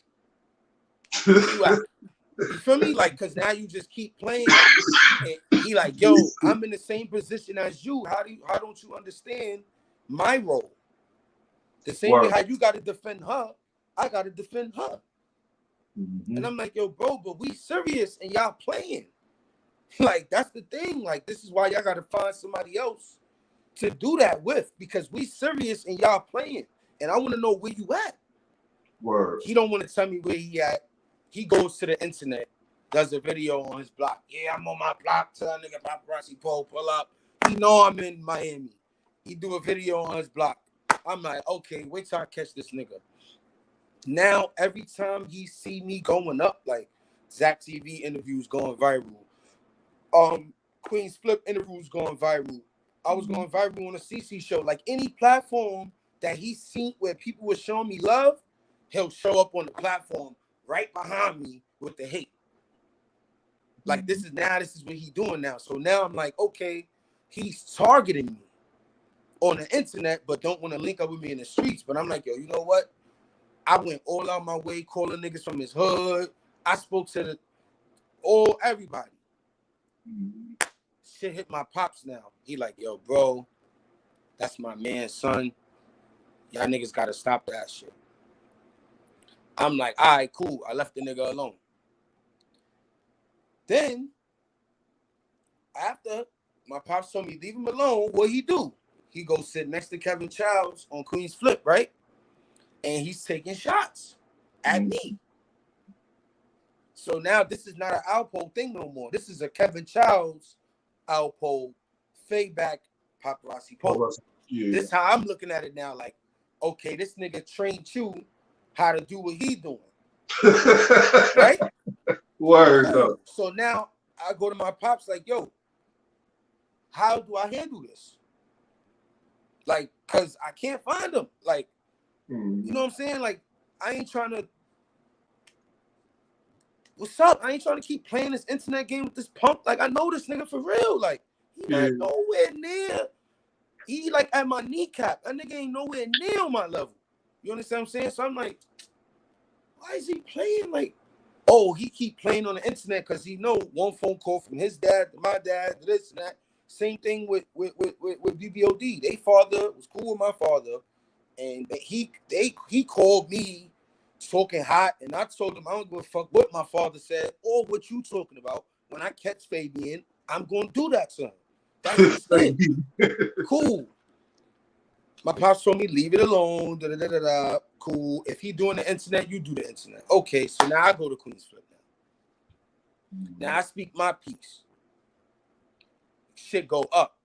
Where you at? You feel me? Like, cause now you just keep playing. And he like, yo, I'm in the same position as you. How don't you understand my role? The same way how you gotta defend her, I gotta defend her. Mm-hmm. And I'm like, yo, bro, but we serious and y'all playing. Like, that's the thing. Like, this is why y'all gotta find somebody else to do that with, because we serious and y'all playing. And I want to know where you at. Word. He don't want to tell me where he at. He goes to the internet, does a video on his block. Yeah, I'm on my block. Tell that nigga Popperazi pull up. He know I'm in Miami. He do a video on his block. I'm like, okay, wait till I catch this nigga. Now, every time he see me going up, like Zach TV interviews going viral, Queen's Flip interviews going viral. I was going viral on a CC show. Like any platform that he's seen where people were showing me love, he'll show up on the platform right behind me with the hate. Like this is what he's doing now. So now I'm like, okay, he's targeting me on the internet, but don't want to link up with me in the streets. But I'm like, yo, you know what? I went all out my way calling niggas from his hood. I spoke to everybody. Shit hit my pops now. He like, yo, bro, that's my man's son. Y'all niggas gotta stop that shit. I'm like, all right, cool. I left the nigga alone. Then, after my pops told me leave him alone, what he do? He goes sit next to Kevin Childs on Queen's Flip, right? And he's taking shots at me. So now this is not an Alpo thing no more. This is a Kevin Childs Alpo Fayback Popperazi post. Yeah. This is how I'm looking at it now. Like, okay, this nigga trained you how to do what he doing. Right? Word up. So now I go to my pops like, yo, how do I handle this? Like, cause I can't find him. Like, you know what I'm saying? Like, I ain't trying to. What's up? I ain't trying to keep playing this internet game with this punk. Like, I know this nigga for real. Like, he not nowhere near. He like at my kneecap. That nigga ain't nowhere near my level. You understand what I'm saying? So I'm like, why is he playing? Like, oh, he keep playing on the internet because he know one phone call from his dad to my dad to this and that. Same thing with BBOD. They father was cool with my father, and he called me talking hot, and I told him I don't give a fuck what my father said or what you talking about. When I catch Fabian, I'm gonna do that to him. That's his thing. Cool. My pops told me leave it alone. Cool. If he doing the internet, you do the internet. Okay, so now I go to Queen's Flip now. Now I speak my piece. Shit go up.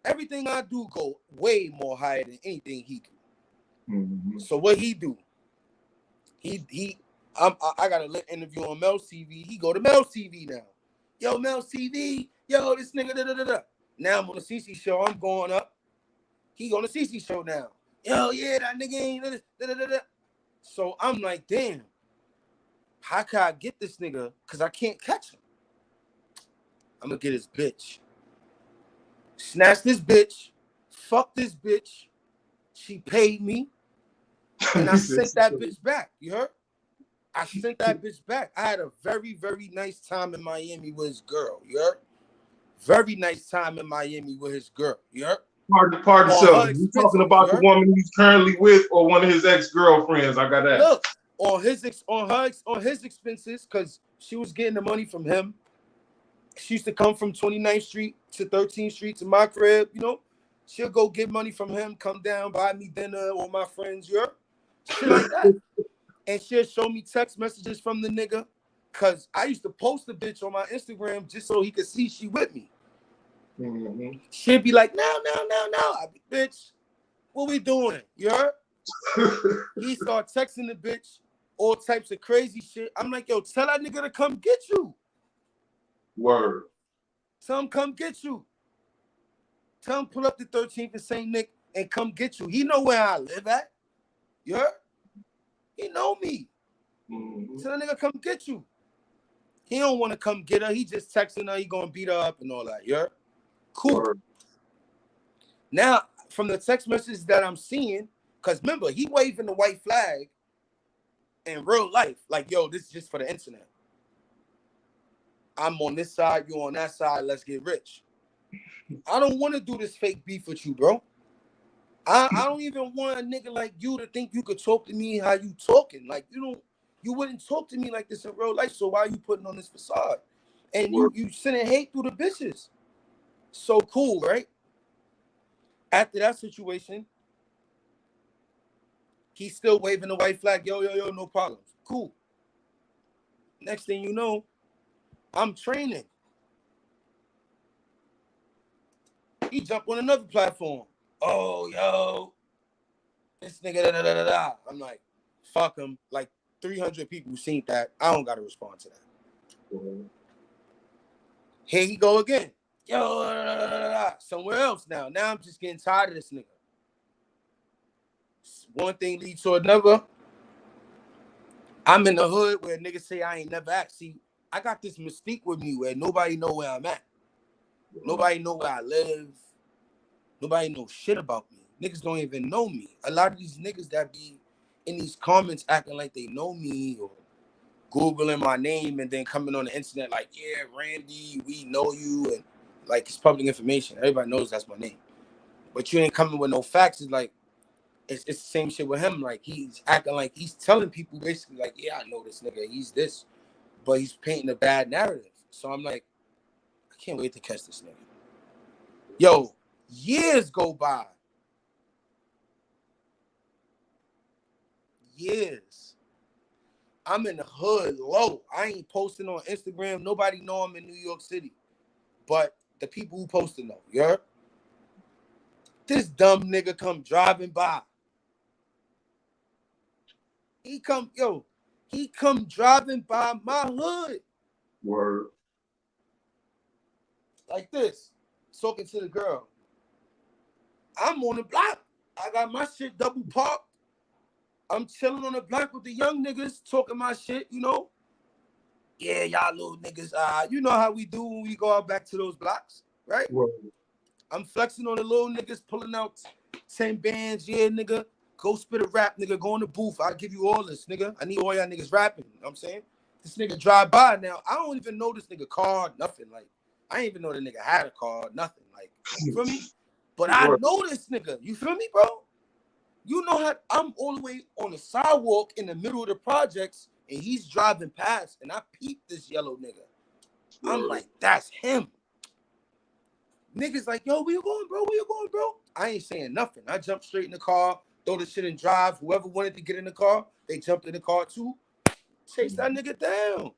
Everything I do go way more higher than anything he do. So what he do? I got a interview on Mel's TV. He go to Mel's TV now. Yo, Mel's TV. Yo, this nigga. Now I'm on the CC show. I'm going up. He on the CC show now. Yo, yeah, that nigga ain't. So I'm like, damn. How can I get this nigga? Because I can't catch him. I'm going to get his bitch. Snatch this bitch. Fuck this bitch. She paid me, and I sent that bitch back. You heard? I sent that bitch back. I had a very, very nice time in Miami with his girl. You heard? Very nice time in Miami with his girl. You heard? Pardon yourself. You talking about the woman he's currently with or one of his ex-girlfriends? I got that. Look, on his expenses, because she was getting the money from him. She used to come from 29th Street to 13th Street to my crib, you know. She'll go get money from him, come down, buy me dinner or my friends, you heard? Shit like that. And she'll show me text messages from the nigga, because I used to post the bitch on my Instagram just so he could see she with me. Mm-hmm. She'd be like, no. I be, bitch, what we doing? You heard? He start texting the bitch all types of crazy shit. I'm like, yo, tell that nigga to come get you. Word. Tell him come get you. Tell him pull up the 13th and St. Nick and come get you. He know where I live at. You heard? He know me. Mm-hmm. Tell the nigga come get you. He don't want to come get her. He just texting her. He gonna beat her up and all that. You heard? Cool. Word. Now, from the text messages that I'm seeing, because remember, he waving the white flag in real life. Like, yo, this is just for the internet. I'm on this side, you on that side, let's get rich. I don't want to do this fake beef with you, bro. I don't even want a nigga like you to think you could talk to me how you talking. Like, you wouldn't talk to me like this in real life, so why are you putting on this facade? And you sending hate through the bitches. So cool, right? After that situation, he's still waving the white flag. Yo, no problems. Cool. Next thing you know, I'm training. He jumped on another platform. Oh, yo, this nigga, da. I'm like, fuck him. Like 300 people seen that. I don't got to respond to that. Mm-hmm. Here he go again. Yo, somewhere else now. Now I'm just getting tired of this nigga. One thing leads to another. I'm in the hood where niggas say I ain't never asked. See, I got this mystique with me where nobody know where I'm at. Nobody know where I live. Nobody knows shit about me. Niggas don't even know me. A lot of these niggas that be in these comments acting like they know me or Googling my name and then coming on the internet like, yeah, Randy, we know you. And like, it's public information. Everybody knows that's my name. But you ain't coming with no facts. It's like, it's the same shit with him. Like, he's acting like he's telling people basically like, yeah, I know this nigga. He's this. But he's painting a bad narrative. So I'm like, I can't wait to catch this nigga. Yo, years go by. Years. I'm in the hood low. I ain't posting on Instagram. Nobody know I'm in New York City. But the people who posted know. You heard? This dumb nigga come driving by. He come driving by my hood. Word. Like this. Talking to the girl. I'm on the block. I got my shit double parked. I'm chilling on the block with the young niggas talking my shit, you know. Yeah, y'all little niggas. You know how we do when we go out back to those blocks, right? Word. I'm flexing on the little niggas, pulling out 10 bands. Yeah, nigga. Go spit a rap, nigga. Go in the booth. I'll give you all this, nigga. I need all y'all niggas rapping. You know what I'm saying? This nigga drive by now. I don't even know this nigga car, nothing. Like, I didn't even know the nigga had a car, nothing. Like, you feel me? But I know this nigga. You feel me, bro? You know how I'm all the way on the sidewalk in the middle of the projects and he's driving past and I peeped this yellow nigga. I'm like, that's him. Niggas like, yo, where you going, bro? Where you going, bro? I ain't saying nothing. I jumped straight in the car, throw the shit in drive. Whoever wanted to get in the car, they jumped in the car too. Chase that nigga down.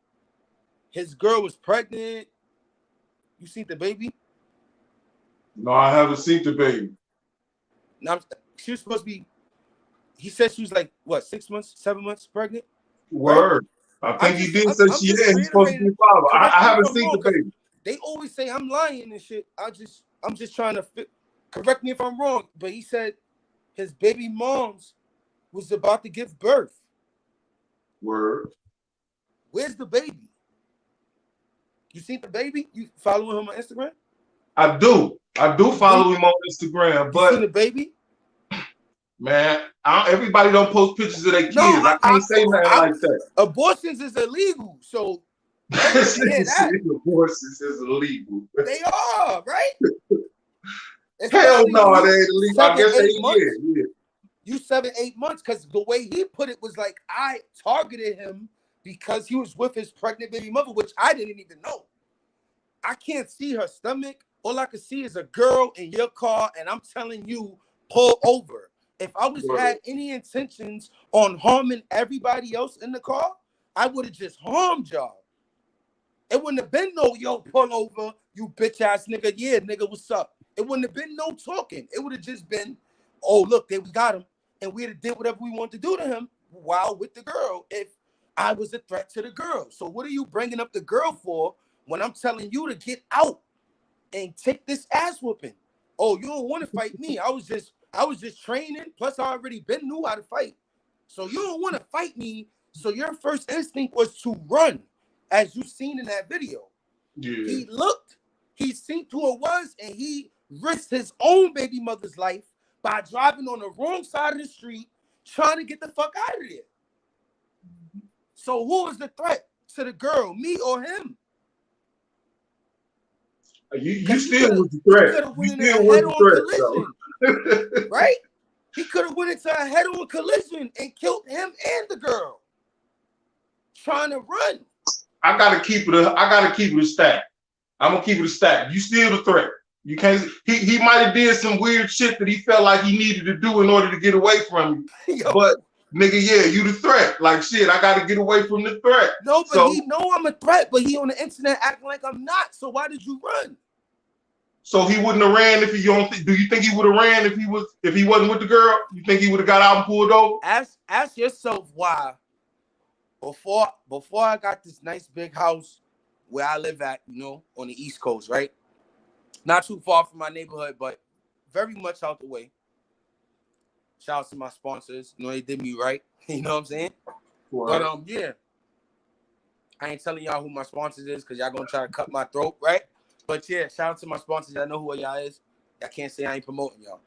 His girl was pregnant. You seen the baby? No, I haven't seen the baby. Now, she was supposed to be, he said she was like, what, 6 months, 7 months pregnant? Word. Right? I think he did say she is. He's supposed to be a father. I haven't seen the baby. They always say I'm lying and shit. I'm just trying to correct me if I'm wrong. But he said his baby mom's was about to give birth. Word. Where's the baby? You seen the baby? You following him on Instagram? I do follow him on Instagram, but you seen the baby? Man, everybody don't post pictures of their kids. No, I can't say nothing like that. Abortions is illegal, so everybody hear that. Abortions is illegal. They are, right? Hell Especially no, when they you ain't illegal. I 7, guess 8 months. Yeah. You 7, 8 months, because the way he put it was like I targeted him because he was with his pregnant baby mother, which I didn't even know. I can't see her stomach. All I can see is a girl in your car, and I'm telling you, pull over. If I had any intentions on harming everybody else in the car, I would have just harmed y'all. It wouldn't have been no, yo, pull over, you bitch ass nigga. Yeah, nigga, what's up? It wouldn't have been no talking. It would have just been, oh, look, there we got him. And we'd have did whatever we wanted to do to him while with the girl if I was a threat to the girl. So what are you bringing up the girl for when I'm telling you to get out and take this ass whooping? Oh, you don't want to fight me. I was just training. Plus, I already knew how to fight. So you don't want to fight me. So your first instinct was to run, as you seen in that video. Yeah. He looked, he seen who it was, and he risked his own baby mother's life by driving on the wrong side of the street, trying to get the fuck out of there. So who was the threat to the girl, me or him? You still was the threat. You still was the threat, right? He could have went into a head-on collision and killed him and the girl trying to run. I gotta keep it a stack. I'm gonna keep it a stack. You still the threat. You can't. He might have did some weird shit that he felt like he needed to do in order to get away from you. But nigga, yeah, you the threat. Like shit, I gotta get away from the threat. No, but he know I'm a threat, but he on the internet acting like I'm not. So why did you run? So he wouldn't have ran if do you think he would have ran if he wasn't with the girl? You think he would have got out and pulled over? Ask yourself why. Before I got this nice big house where I live at, on the East Coast, right? Not too far from my neighborhood, but very much out the way. Shout out to my sponsors. They did me right. You know what I'm saying? Right. But yeah. I ain't telling y'all who my sponsors is because y'all gonna try to cut my throat, right? But yeah, shout out to my sponsors. I know who y'all is. I can't say I ain't promoting y'all.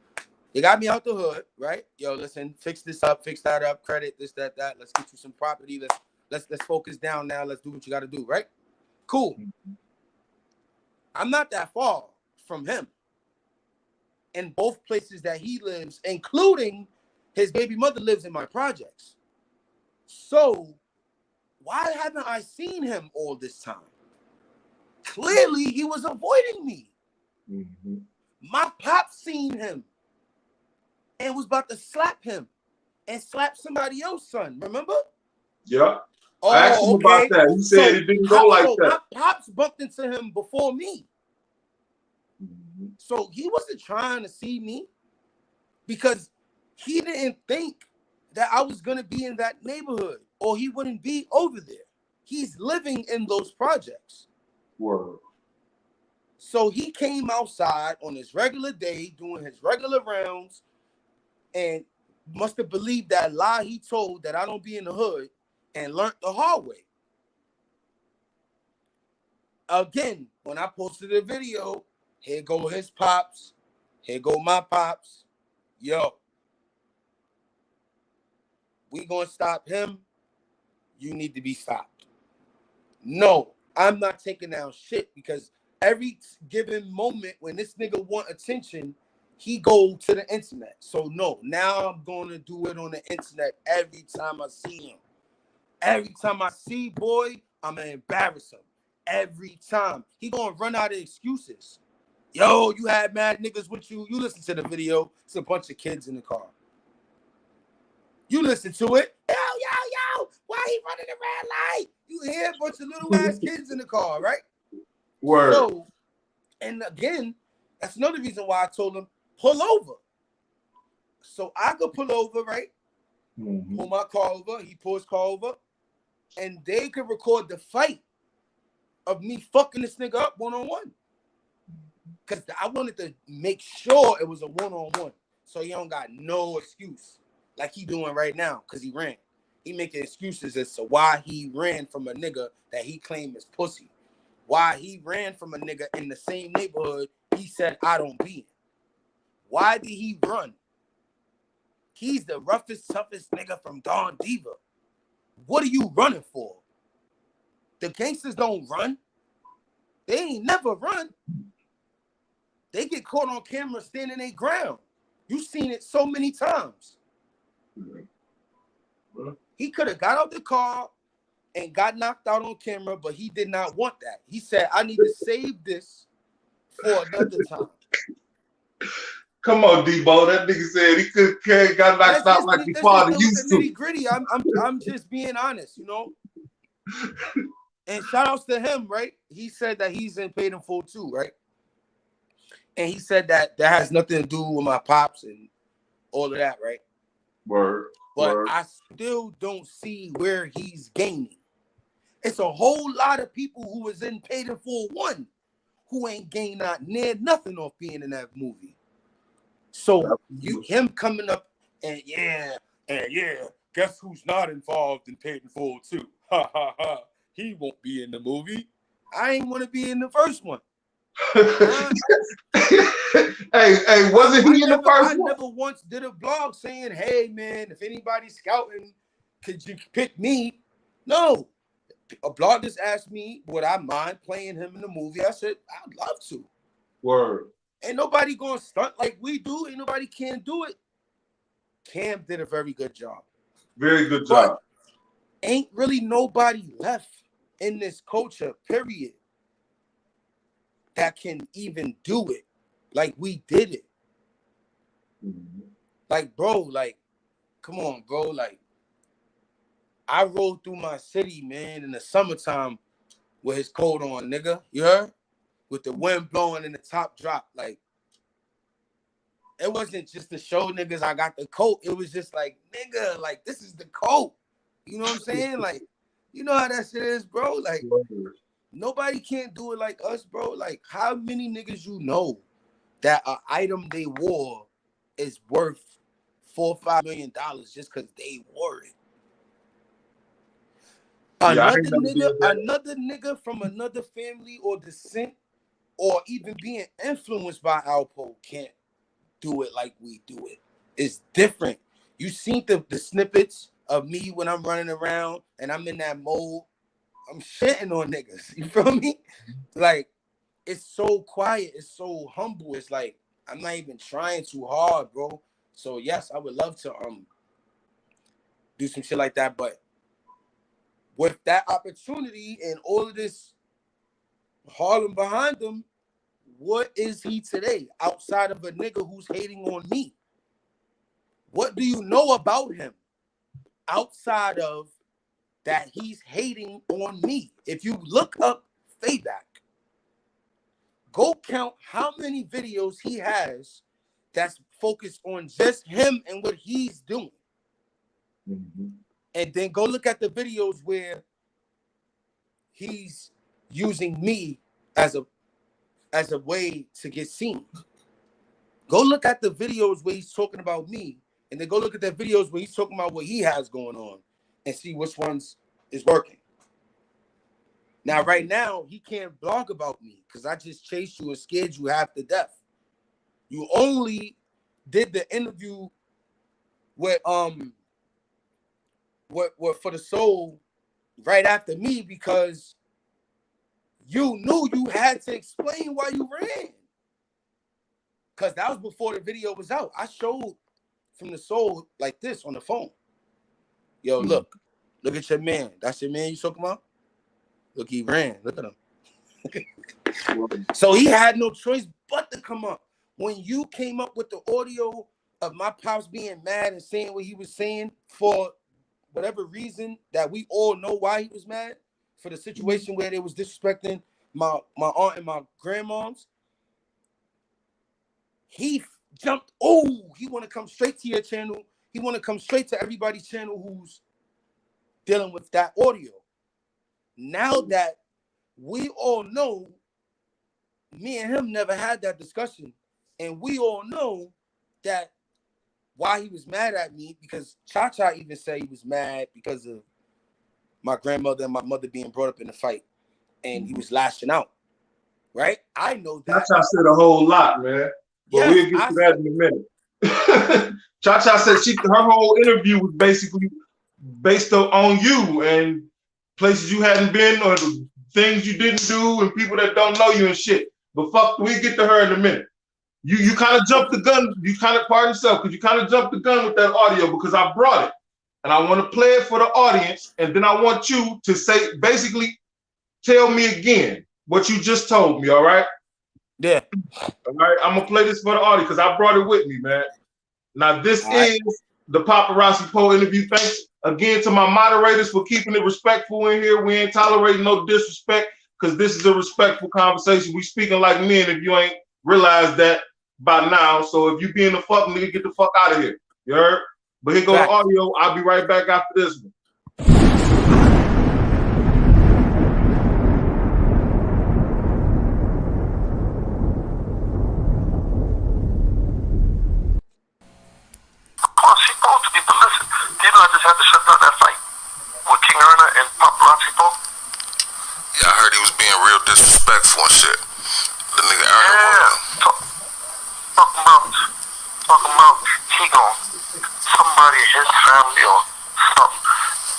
You got me out the hood, right? Yo, listen, fix this up, fix that up, credit this, that. Let's get you some property. Let's focus down now. Let's do what you got to do, right? Cool. I'm not that far from him. In both places that he lives, including his baby mother lives in my projects. So why haven't I seen him all this time? Clearly, he was avoiding me. Mm-hmm. My pop seen him and was about to slap him and slap somebody else's son. Remember? Yeah. I asked him about that. He said it didn't go like that. My pops bumped into him before me. Mm-hmm. So he wasn't trying to see me because he didn't think that I was going to be in that neighborhood or he wouldn't be over there. He's living in those projects. Word. So he came outside on his regular day, doing his regular rounds, and must have believed that lie he told that I don't be in the hood and learned the hard way. Again, when I posted the video, here go his pops, here go my pops. Yo, we gonna stop him. You need to be stopped. No, I'm not taking down shit because every given moment when this nigga want attention, he go to the internet. So no, now I'm going to do it on the internet every time I see him. Every time I see boy, I'm going to embarrass him. Every time. He going to run out of excuses. Yo, you had mad niggas with you. You listen to the video. It's a bunch of kids in the car. You listen to it. Yo, why he running the red light? You hear a bunch of little ass kids in the car, right? Word. So, and again, that's another reason why I told him, pull over. So I could pull over, right? Mm-hmm. Pull my car over. He pulls car over. And they could record the fight of me fucking this nigga up one-on-one. Because I wanted to make sure it was a one-on-one. So he don't got no excuse like he doing right now because he ran. He making excuses as to why he ran from a nigga that he claimed is pussy. Why he ran from a nigga in the same neighborhood he said I don't be in. Why did he run? He's the roughest, toughest nigga from Don Diva. What are you running for? The gangsters don't run. They ain't never run. They get caught on camera standing their ground. You've seen it so many times. He could have got out the car and got knocked out on camera, but he did not want that. He said, I need to save this for another time. Come on, Debo. That nigga said he could got knocked out like his father used to. Nitty gritty. I'm just being honest, you know. And shout outs to him, right? He said that he's in paid in full too, right? And he said that has nothing to do with my pops and all of that, right? Word. But word. I still don't see where he's gaining. It's a whole lot of people who was in paid in full 1 who ain't gained not near nothing off being in that movie. So him coming up and yeah, guess who's not involved in paid in full 2? Ha ha ha. He won't be in the movie. I ain't want to be in the first one. Hey, wasn't he in the first one? I never once did a blog saying, hey, man, if anybody's scouting, could you pick me? No. A blog just asked me, would I mind playing him in the movie? I said, I'd love to. Word. Ain't nobody going to stunt like we do. Ain't nobody can do it. Cam did a very good job. Very good job. But ain't really nobody left in this culture, period, that can even do it like we did it. Mm-hmm. Like, bro, like, come on, bro. Like, I rode through my city, man, in the summertime with his coat on, nigga. You heard? With the wind blowing and the top drop. Like, it wasn't just to show niggas I got the coat. It was just like, nigga, like, this is the coat. You know what I'm saying? Like, you know how that shit is, bro? Like, nobody can't do it like us, bro. Like, how many niggas you know that an item they wore is worth $4 or $5 million just because they wore it? Another nigga from another family or descent or even being influenced by Alpo can't do it like we do it. It's different. You seen the snippets of me when I'm running around and I'm in that mode. I'm shitting on niggas. You feel me? Like, it's so quiet. It's so humble. It's like, I'm not even trying too hard, bro. So, yes, I would love to do some shit like that. But with that opportunity and all of this Harlem behind him, what is he today outside of a nigga who's hating on me? What do you know about him outside of that he's hating on me? If you look up Fayback, go count how many videos he has that's focused on just him and what he's doing. Mm-hmm. And then go look at the videos where he's using me as a way to get seen. Go look at the videos where he's talking about me, and then go look at the videos where he's talking about what he has going on and see which ones is working. Now, right now, he can't blog about me because I just chased you and scared you half to death. You only did the interview with for the soul right after me because you knew you had to explain why you ran. Because that was before the video was out. I showed from the soul like this on the phone. Yo, look at your man. That's your man you talking about? Look, he ran. Look at him. So he had no choice but to come up. When you came up with the audio of my pops being mad and saying what he was saying for whatever reason that we all know why he was mad, for the situation where they was disrespecting my aunt and my grandmoms, he jumped. Oh, he want to come straight to your channel. He want to come straight to everybody's channel who's dealing with that audio. Now that we all know, me and him never had that discussion, and we all know that why he was mad at me, because Cha-Cha even said he was mad because of my grandmother and my mother being brought up in the fight, and he was lashing out, right? I know that. Cha-Cha said a whole lot, man. But we'll get to that in a minute. Cha-Cha said her whole interview was basically based on you and places you hadn't been or the things you didn't do and people that don't know you and shit. But fuck, we get to her in a minute. You kind of jumped the gun. You kind of, pardon yourself, because you kind of jumped the gun with that audio because I brought it. And I want to play it for the audience. And then I want you to say, basically, tell me again what you just told me, all right? Yeah. All right, I'm going to play this for the audience because I brought it with me, man. Now, this is the Popperazi Poe interview. Thanks again to my moderators for keeping it respectful in here. We ain't tolerating no disrespect because this is a respectful conversation. We speaking like men if you ain't realized that by now. So if you being a fuck nigga, get the fuck out of here. You heard? But here goes the audio. I'll be right back after this one. I just had to shut down that fight with King Erna and Popperazi. Yeah, I heard he was being real disrespectful and shit. The nigga Erna talking about he gon' somebody in his family or something.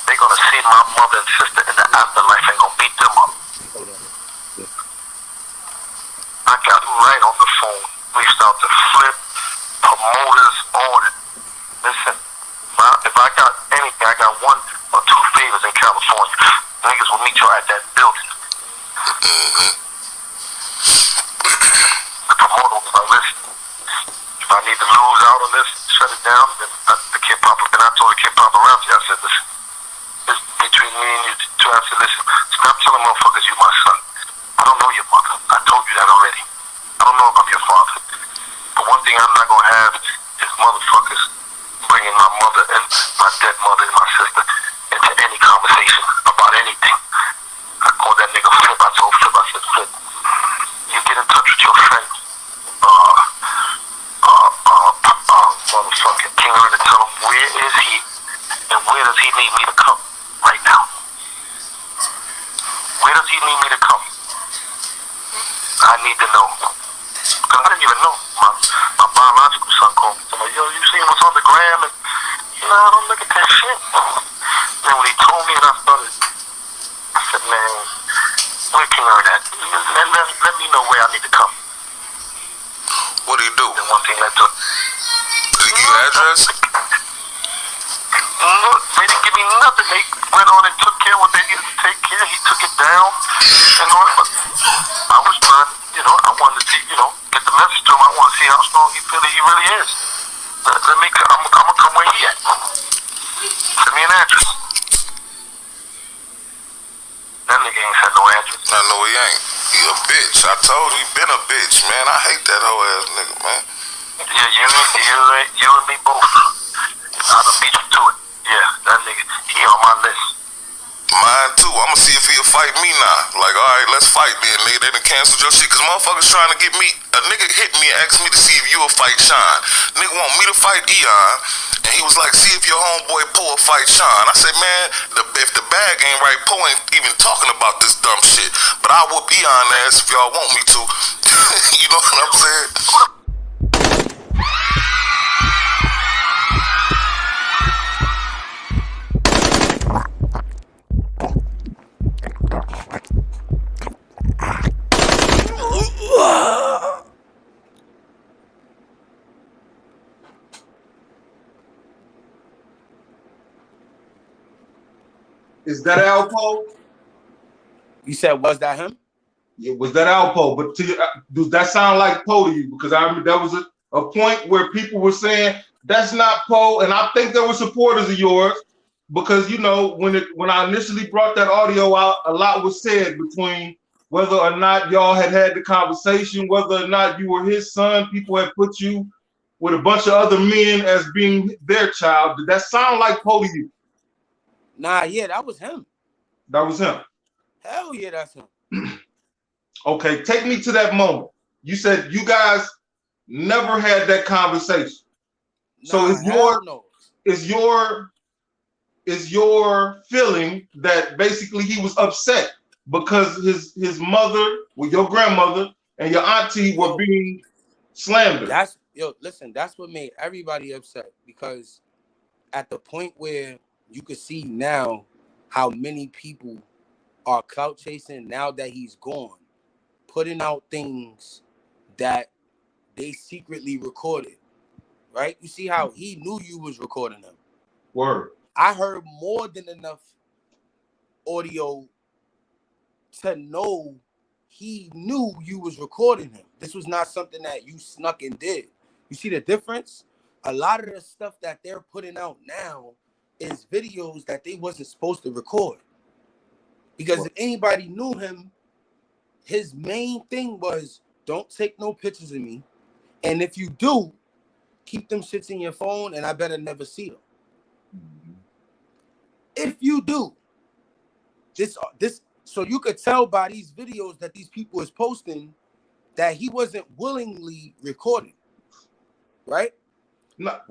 They gonna see my mother and sister in the afterlife and gonna beat them up. I got right on the phone, reached out to Flip, promoters on it. Listen. If I got anything, I got 1 or 2 favors in California. Niggas will meet you at that building. The promoter was like, listen, if I need to lose out on this, shut it down, then I told the kid Popperazi, I said, listen, this is between me and you. I said, listen, stop telling motherfuckers you my son. I don't know your mother. I told you that already. I don't know if I'm your father. But one thing I'm not going to have is motherfuckers bringing my mother and my dead mother and my sister into any conversation about anything. I called that nigga Flip. I told Flip, I said, Flip, you get in touch with your friend, motherfucking King Erna, tell him where is he and where does he need me to come right now? Where does he need me to come? I need to know. Because I didn't even know. My biological son called me. Like, yo, you seen what's on the gram? And, I don't look at that shit. Then when he told me and I started, I said, man, where King Erna at? Let me know where I need to come. What do you do? Then one thing led to... Did he give you an address? Look, they didn't give me nothing. They went on and took care of what they needed to take care. He took it down and all that. But I was trying, I wanted to see, get the message to him. I want to see how strong he feels he really is. I'm going to come where he at. Send me an address. That nigga ain't sent no address. I know he ain't. He a bitch. I told you, he been a bitch, man. I hate that whole ass nigga, man. Yeah, you and me both. I done beat you to it. Yeah, that nigga, he on my list. Mine too. I'ma see if he'll fight me now. Like, all right, let's fight then, nigga. They done canceled your shit because motherfuckers trying to get me. A nigga hit me and asked me to see if you'll fight Sean. Nigga want me to fight Eon, and he was like, see if your homeboy Poe will fight Sean. I said, man, if the bag ain't right, Poe ain't even talking about this dumb shit. But I'll whoop Eon ass if y'all want me to. You know what I'm saying? Is that Alpo? You said, was that him? Yeah, was that Alpo? But to you, does that sound like Poe to you? Because I remember that was a point where people were saying that's not Poe, and I think there were supporters of yours because when I initially brought that audio out, a lot was said between whether or not y'all had the conversation, whether or not you were his son. People had put you with a bunch of other men as being their child. Did that sound like Poe to you? Nah, yeah, that was him. That was him. Hell yeah, that's him. Okay, take me to that moment. You said you guys never had that conversation. So is your feeling that basically he was upset because his mother, with your grandmother and your auntie were being slandered? Yo, listen, that's what made everybody upset, because at the point where you could see now how many people are clout chasing now that he's gone, putting out things that they secretly recorded, right? You see how he knew you was recording them. Word. I heard more than enough audio to know he knew you was recording him. This was not something that you snuck and did. You see the difference? A lot of the stuff that they're putting out now is videos that they wasn't supposed to record. Because if anybody knew him, his main thing was, don't take no pictures of me. And if you do, keep them shits in your phone and I better never see them. Mm-hmm. If you do, this, so you could tell by these videos that these people is posting that he wasn't willingly recording, right?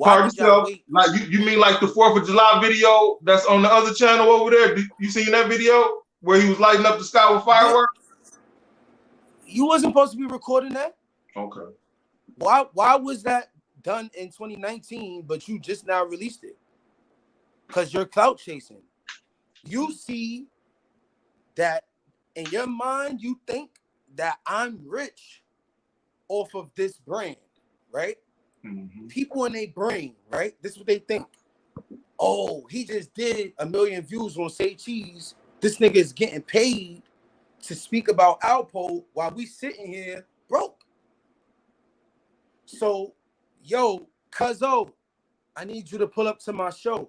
Pardon yourself. Like you mean like the 4th of July video that's on the other channel over there? You seen that video where he was lighting up the sky with fireworks? You wasn't supposed to be recording that. Okay. Why was that done in 2019, but you just now released it? Because you're clout chasing. You see that in your mind, you think that I'm rich off of this brand, right? Mm-hmm. People in their brain, right? This is what they think. Oh, he just did 1 million views on Say Cheese. This nigga is getting paid to speak about Alpo while we sitting here broke. So, yo, Cuzzo, I need you to pull up to my show.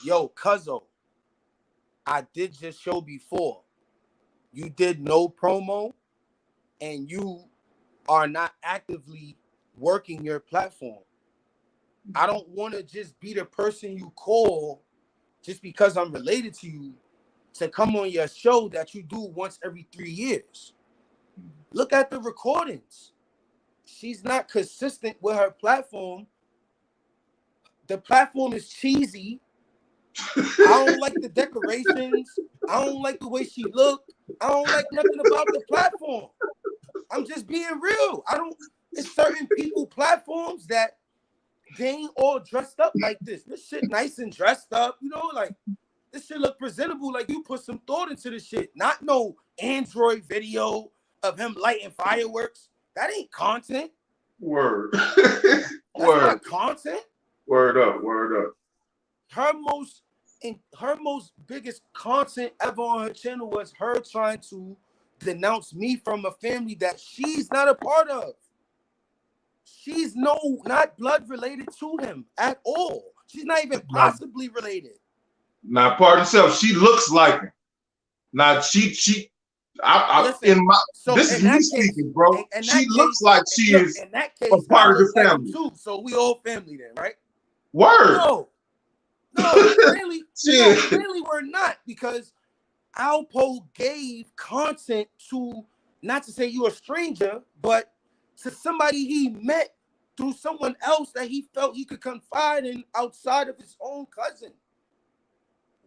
Yo, Cuzzo, I did your show before. You did no promo, and you are not actively working your platform. I don't want to just be the person you call just because I'm related to you to come on your show that you do once every 3 years. Look at the recordings. She's not consistent with her platform. The platform is cheesy. I don't like the decorations. I don't like the way she looked. I don't like nothing about the platform. I'm just being real. It's certain people platforms that they ain't all dressed up like this. This shit nice and dressed up, you know, like this shit look presentable, like you put some thought into this shit. Not no Android video of him lighting fireworks. That ain't content. Word. That's not content. Word up, word up. Her most biggest content ever on her channel was her trying to denounce me from a family that she's not a part of. She's not blood related to him at all. She's not even possibly related. Now, pardon herself, she looks like him. Now, listen, this is me speaking, bro. She looks like she is in that case, a part of the family. Too, so we all family then, right? Word. No, really, really we're not, because Alpo gave content to, not to say you're a stranger, but to somebody he met through someone else that he felt he could confide in outside of his own cousin.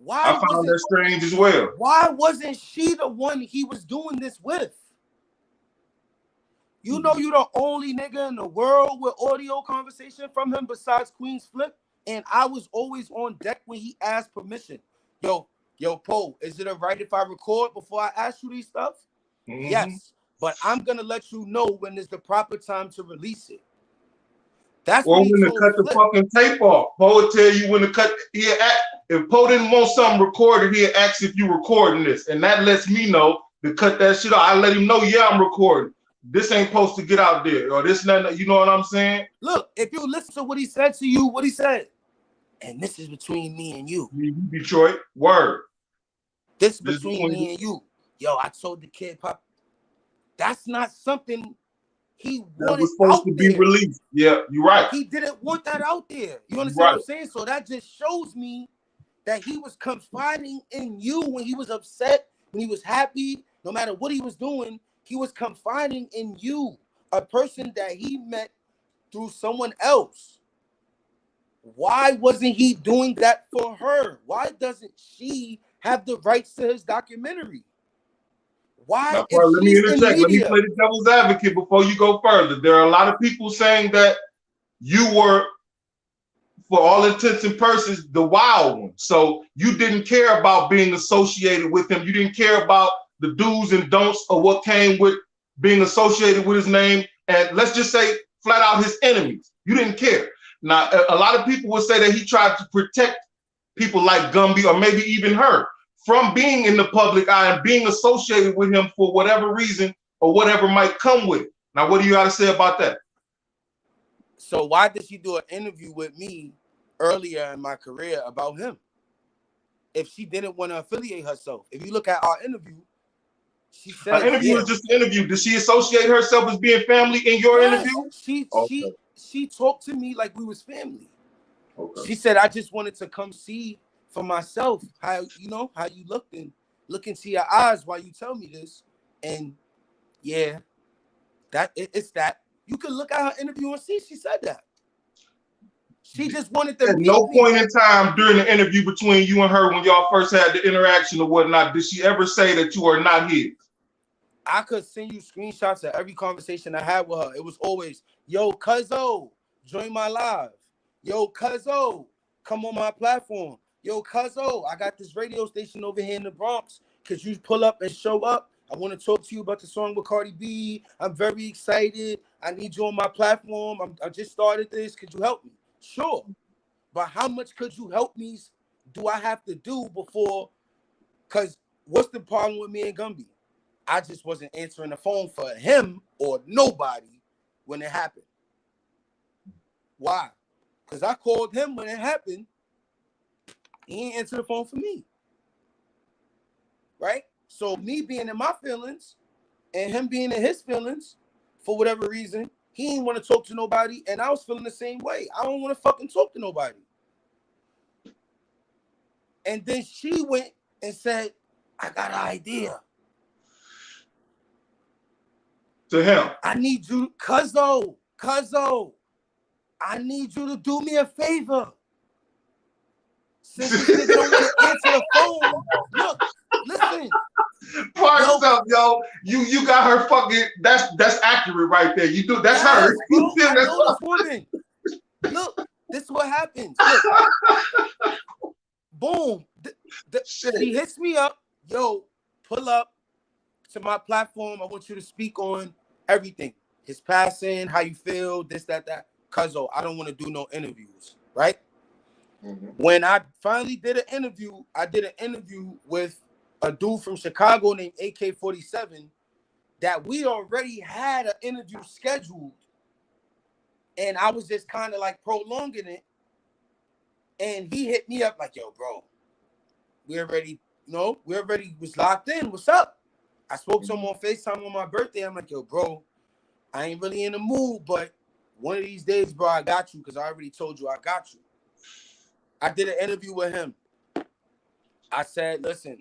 I found that strange as well. Why wasn't she the one he was doing this with? You know you're the only nigga in the world with audio conversation from him besides Queen's Flip, and I was always on deck when he asked permission. Yo, Poe, is it all right if I record before I ask you these stuff? Mm-hmm. Yes, but I'm gonna let you know when is the proper time to release it. That's when to cut the fucking tape off. Poe will tell you when to cut. If Poe didn't want something recorded, he'll ask if you recording this, and that lets me know to cut that shit off. I let him know, yeah, I'm recording. This ain't supposed to get out there, or this, and you know what I'm saying? Look, if you listen to what he said to you, what he said, and this is between me and you. Detroit, word. This between me and you. Yo, I told the kid, Pop, that's not something he wanted was supposed to be released. Yeah, you're right. He didn't want that out there. You understand what I'm saying? So that just shows me that he was confiding in you when he was upset, when he was happy, no matter what he was doing, he was confiding in you, a person that he met through someone else. Why wasn't he doing that for her? Why doesn't she have the rights to his documentary? Why? Now, let me interject. Let me play the devil's advocate before you go further. There are a lot of people saying that you were, for all intents and purposes, the wild one. So you didn't care about being associated with him. You didn't care about the do's and don'ts or what came with being associated with his name. And let's just say flat out his enemies. You didn't care. Now, a lot of people would say that he tried to protect people like Gumby or maybe even her from being in the public eye and being associated with him for whatever reason or whatever might come with it. Now, what do you got to say about that? So why did she do an interview with me earlier in my career about him? If she didn't want to affiliate herself. If you look at our interview, she said an interview is just an interview. Did she associate herself as being family in your interview? She talked to me like we was family. Okay. She said, I just wanted to come see for myself how you looked and look into your eyes while you tell me this. And yeah, it's that. You can look at her interview and see she said that. She just wanted to At no point in time during the interview between you and her when y'all first had the interaction or whatnot, did she ever say that you are not his? I could send you screenshots of every conversation I had with her. It was always, yo, cuzzo, join my live. Yo, cuzzo, come on my platform. Yo, cuzzo, I got this radio station over here in the Bronx. Could you pull up and show up? I want to talk to you about the song with Cardi B. I'm very excited. I need you on my platform. I just started this. Could you help me? Sure. But how much could you help me do I have to do before? Because what's the problem with me and Gumby? I just wasn't answering the phone for him or nobody when it happened. Why? Because I called him when it happened. He didn't answer the phone for me. Right? So me being in my feelings and him being in his feelings, for whatever reason, he didn't want to talk to nobody, and I was feeling the same way. I don't want to fucking talk to nobody. And then she went and said, I got an idea. To him. I need you, cuzzo, I need you to do me a favor. Since this nigga don't want to answer the phone, look, listen. Parts up, yo. You got her fucking. That's accurate right there. You do. That's her. Bro, I know this woman. Look, this is what happens. Look. Boom. She hits me up. Yo, pull up to my platform. I want you to speak on everything. His passing, how you feel, this, that. Cuzzo, I don't want to do no interviews, right? Mm-hmm. When I finally did an interview, I did an interview with a dude from Chicago named AK-47 that we already had an interview scheduled. And I was just kind of like prolonging it. And he hit me up like, yo, bro, we already was locked in. What's up? I spoke to him on FaceTime on my birthday. I'm like, yo, bro, I ain't really in the mood, but one of these days, bro, I got you because I already told you I got you. I did an interview with him. I said, listen,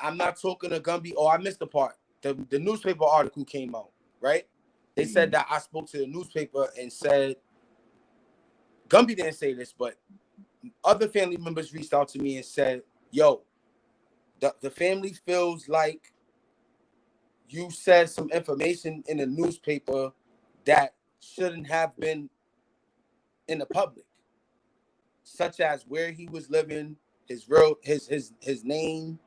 I'm not talking to Gumby. Oh, I missed the part. The newspaper article came out, right? They said that I spoke to the newspaper and said, Gumby didn't say this, but other family members reached out to me and said, yo, the family feels like you said some information in the newspaper that shouldn't have been in the public, such as where he was living, his name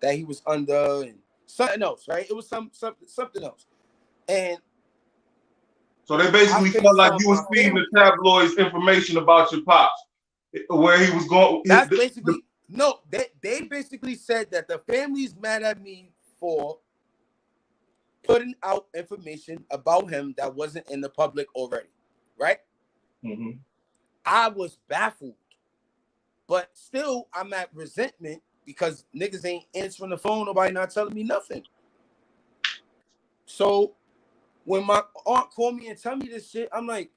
that he was under, and something else, right? It was something else. And so they basically felt like you was feeding the tabloids information about your pops, where he was going. That's basically no. They basically said that the family's mad at me for putting out information about him that wasn't in the public already, right? Mm-hmm. I was baffled, but still I'm at resentment because niggas ain't answering the phone, nobody not telling me nothing. So when my aunt called me and tell me this shit, I'm like,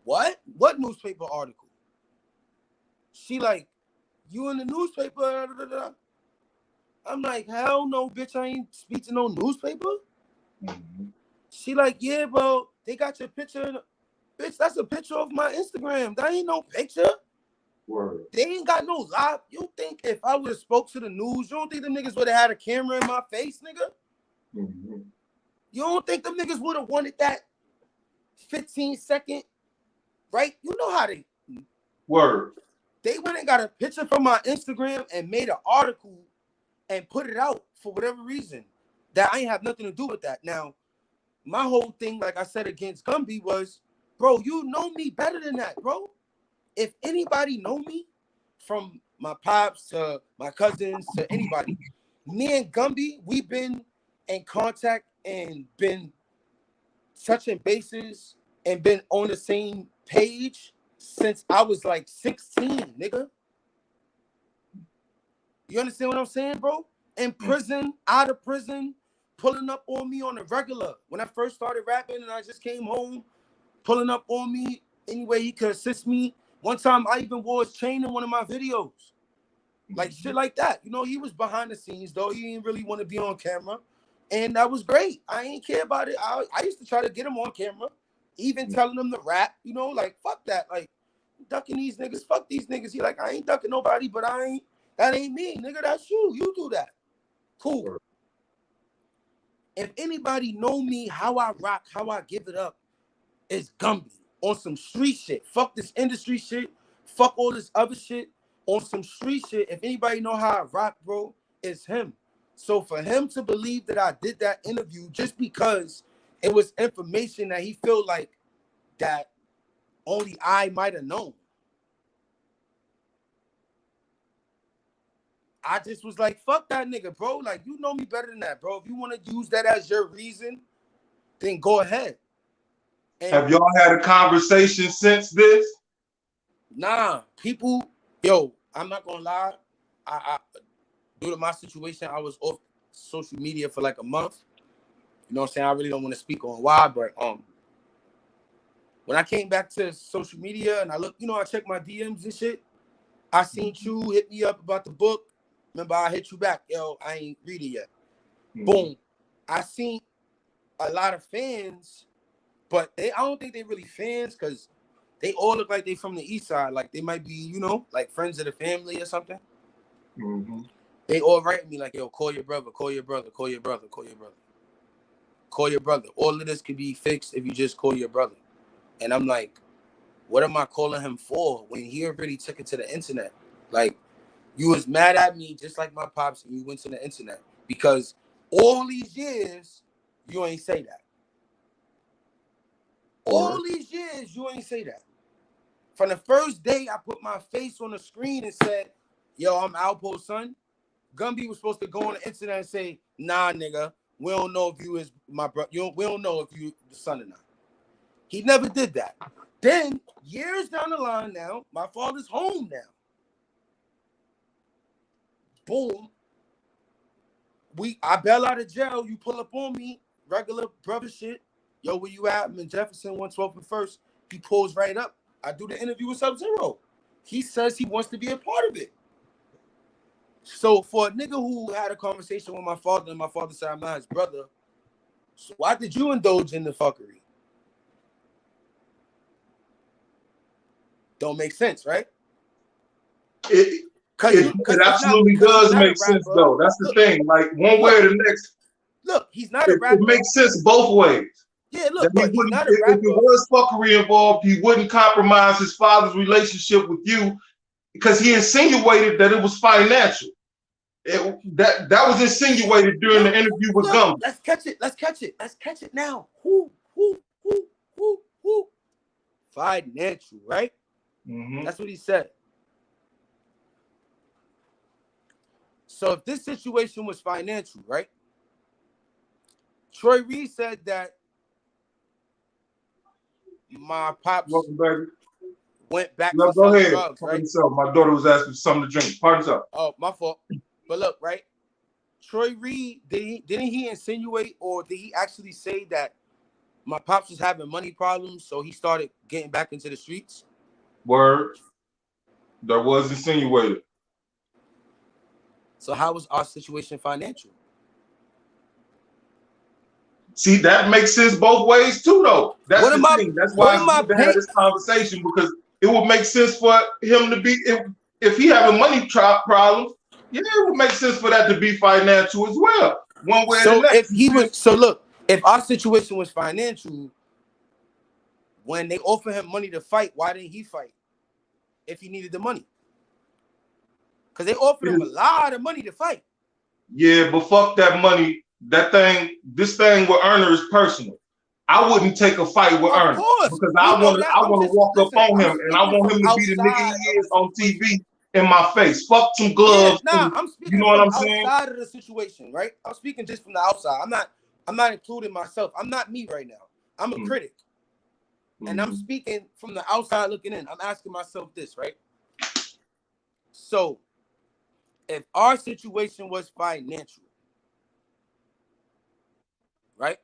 what? What newspaper article? She like, you in the newspaper? I'm like, hell no, bitch, I ain't speak to no newspaper. Mm-hmm. She like, yeah, bro, they got your picture. Bitch, that's a picture of my Instagram. That ain't no picture. Word. They ain't got no live. You think if I would have spoke to the news, you don't think them niggas would have had a camera in my face, nigga? Mm-hmm. You don't think them niggas would have wanted that 15-second, right? You know how they Word. They went and got a picture from my Instagram and made an article and put it out for whatever reason. That I ain't have nothing to do with that. Now, my whole thing, like I said against Gumby, was, bro, you know me better than that, bro. If anybody know me, from my pops to my cousins to anybody, me and Gumby, we've been in contact and been touching bases and been on the same page since I was like 16, nigga. You understand what I'm saying, bro? In prison, out of prison, pulling up on me on a regular. When I first started rapping and I just came home, pulling up on me any way he could assist me. One time I even wore his chain in one of my videos. Like shit like that. You know, he was behind the scenes though. He didn't really want to be on camera. And that was great. I ain't care about it. I used to try to get him on camera, even telling him to rap, you know, like fuck that. Like ducking these niggas, fuck these niggas. He like, I ain't ducking nobody, but that ain't me, nigga. That's you. You do that. Cool. If anybody know me, how I rock, how I give it up, it's Gumby on some street shit. Fuck this industry shit. Fuck all this other shit. On some street shit, if anybody know how I rock, bro, it's him. So for him to believe that I did that interview just because it was information that he felt like that only I might have known, I just was like, fuck that nigga, bro. Like, you know me better than that, bro. If you want to use that as your reason, then go ahead. And have y'all had a conversation since this? Nah, people, yo, I'm not gonna lie. I due to my situation, I was off social media for like a month. You know what I'm saying? I really don't want to speak on why, but when I came back to social media and I look, you know, I checked my DMs and shit. I seen you hit me up about the book. Remember, I hit you back. Yo, I ain't read it yet. Boom. I seen a lot of fans, but I don't think they really fans because they all look like they from the east side. Like they might be, you know, like friends of the family or something. They all write me like, yo, call your brother, call your brother, call your brother, call your brother. Call your brother. All of this could be fixed if you just call your brother. And I'm like, what am I calling him for when he already took it to the internet? Like, you was mad at me just like my pops and you went to the internet because all these years, you ain't say that. All these years, you ain't say that. From the first day I put my face on the screen and said, yo, I'm Alpo's son, Gumby was supposed to go on the internet and say, nah, nigga, we don't know if you is my brother. We don't know if you the son or not. He never did that. Then, years down the line now, my father's home now. Boom. I bail out of jail. You pull up on me, regular brother shit. Yo, where you at? I'm in Jefferson, 112 and First. He pulls right up. I do the interview with Sub-Zero. He says he wants to be a part of it. So for a nigga who had a conversation with my father and my father said I'm not his brother, so why did you indulge in the fuckery? Don't make sense, right? It absolutely does make sense, though. That's the thing. Like, one way or the next. Look, he's not a rapper. It makes sense both ways. Yeah, look, but he's not a rapper. If there was fuckery involved, he wouldn't compromise his father's relationship with you because he insinuated that it was financial. That was insinuated during the interview with Gumby. Let's catch it now. Who? Financial, right? That's what he said. So if this situation was financial, right? Troy Reed said that my pops went back to go ahead. Drugs, right? My daughter was asking for something to drink. Pardon up. Oh, my fault. But look, right? Troy Reed, didn't he insinuate or did he actually say that my pops was having money problems, so he started getting back into the streets? Word. That was insinuated. So how was our situation financial? See, that makes sense both ways too, though. That's the thing. That's why it's good to have this conversation because it would make sense for him to be if he having money problems. Yeah, it would make sense for that to be financial as well. One way or the next. If our situation was financial, when they offered him money to fight, why didn't he fight if he needed the money? Because they offered him a lot of money to fight. Yeah, but fuck that money. This thing with Erner is personal. I wouldn't take a fight with Erner because I want to walk up on him and I want him to be the nigga he is on TV in my face. Fuck some gloves. Yeah, I'm speaking you know what I'm from saying? outside of the situation, right? I'm speaking just from the outside. I'm not including myself. I'm not me right now. I'm a critic. And I'm speaking from the outside looking in. I'm asking myself this, right? So, if our situation was financial, right?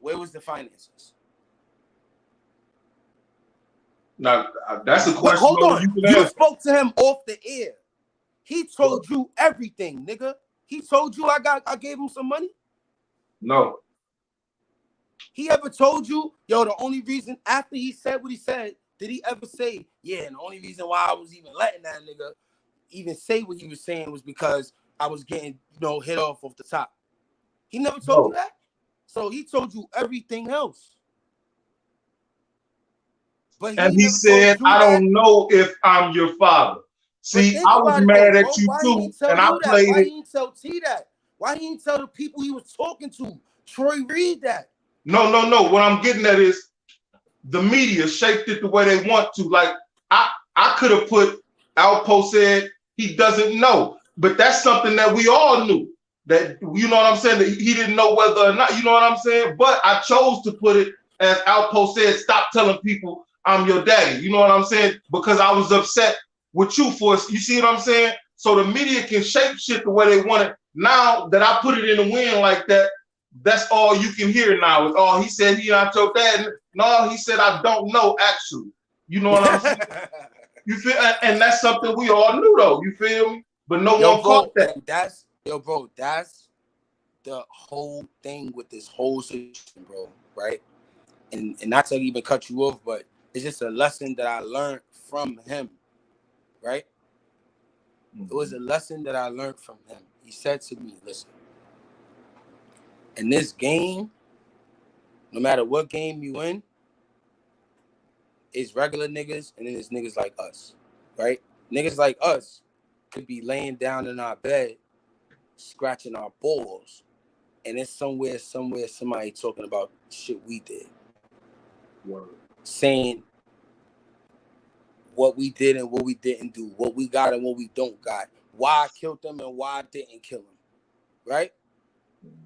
Where was the finances? Now, that's a question. Hold on. You You spoke to him off the air. He told you everything, nigga. He told you I gave him some money? No. He ever told you, yo, the only reason after he said what he said, did he ever say, yeah, and the only reason why I was even letting that nigga even say what he was saying was because I was getting, hit off the top? He never told you that? So he told you everything else. But he said, I don't know if I'm your father. See, I was mad at you too, and I played it. Why he didn't tell T that? Why he didn't tell the people he was talking to, Troy Reed, that? No. What I'm getting at is the media shaped it the way they want to. Like, I could have put Alpo said he doesn't know, but that's something that we all knew. That, you know what I'm saying? That he didn't know whether or not, you know what I'm saying? But I chose to put it as Alpo said, stop telling people I'm your daddy. You know what I'm saying? Because I was upset with you you see what I'm saying? So the media can shape shit the way they want it. Now that I put it in the wind like that, that's all you can hear now. Is, oh, he said he not your dad. No, he said I don't know actually. You know what I'm saying? You feel? And that's something we all knew though. You feel me? But no one caught that. That's the whole thing with this whole situation, bro. Right? And not to even cut you off, but it's just a lesson that I learned from him. Right? It was a lesson that I learned from him. He said to me, listen, in this game, no matter what game you in, it's regular niggas and then it's niggas like us, right? Niggas like us could be laying down in our bed, scratching our balls, and it's somewhere somebody talking about shit we did. Word. Saying what we did and what we didn't do, what we got and what we don't got, why I killed them and why I didn't kill them, right?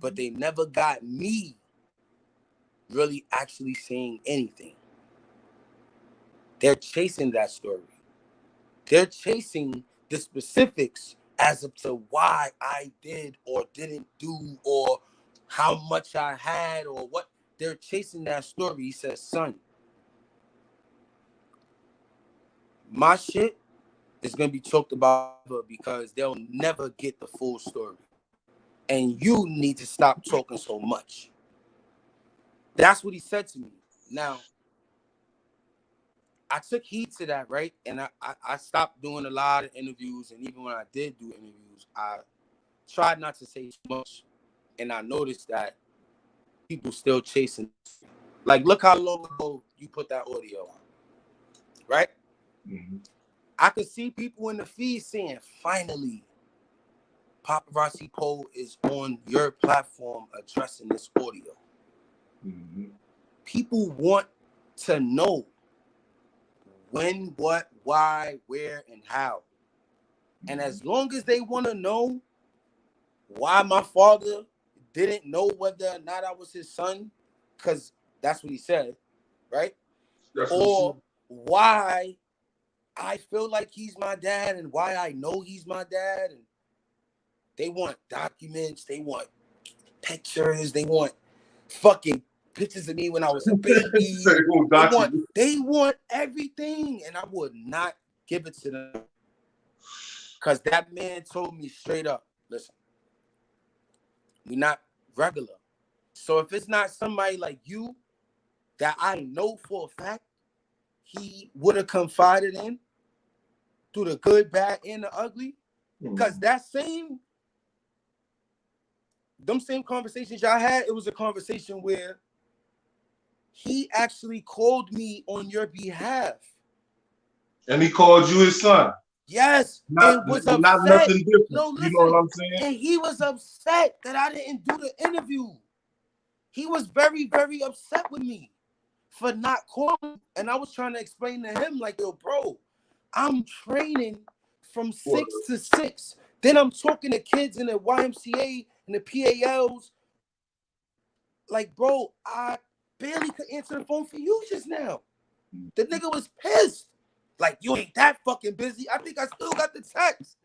But they never got me really actually saying anything. They're chasing that story. They're chasing the specifics as up to why I did or didn't do or how much I had or what. They're chasing that story. He says, son, my shit is going to be talked about because they'll never get the full story. And you need to stop talking so much. That's what he said to me. Now, I took heed to that, right? And I stopped doing a lot of interviews. And even when I did do interviews, I tried not to say too much. And I noticed that people still chasing. Like, look how long ago you put that audio on, right? Mm-hmm. I could see people in the feed saying, finally, Popperazi Poe is on your platform addressing this audio. Mm-hmm. People want to know when, what, why, where, and how. And as long as they want to know why my father didn't know whether or not I was his son, because that's what he said, right? Or why I feel like he's my dad and why I know he's my dad. And they want documents, they want pictures, they want fucking pictures of me when I was a baby. They want everything, and I would not give it to them. Because that man told me straight up, listen, we're not regular. So if it's not somebody like you that I know for a fact he would have confided in through the good, bad, and the ugly, because that same them same conversations y'all had, it was a conversation where he actually called me on your behalf. And he called you his son. Yes, Not and was not upset. nothing different. No, You listen, know what I'm saying? and he was upset that I didn't do the interview. He was very, very upset with me for not calling. And I was trying to explain to him, like, yo, bro, I'm training from 6 to 6. Then I'm talking to kids in the YMCA and the PALs. Like, bro, I barely could answer the phone for you just now. The nigga was pissed. Like, you ain't that fucking busy. I think I still got the text.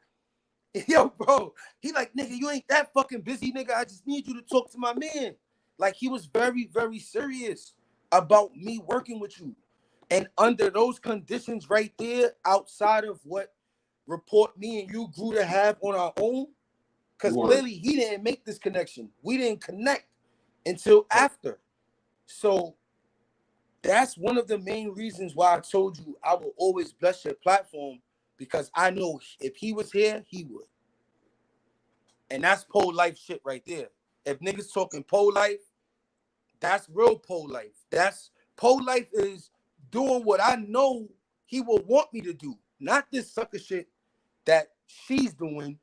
Yo, bro, he like, nigga, you ain't that fucking busy, nigga. I just need you to talk to my man. Like, he was very, very serious about me working with you. And under those conditions right there, outside of what report me and you grew to have on our own, because clearly he didn't make this connection. We didn't connect until after. So that's one of the main reasons why I told you I will always bless your platform, because I know if he was here, he would. And that's pole life shit right there. If niggas talking pole life, that's real pole life. That's pole life is doing what I know he will want me to do. Not this sucker shit that she's doing,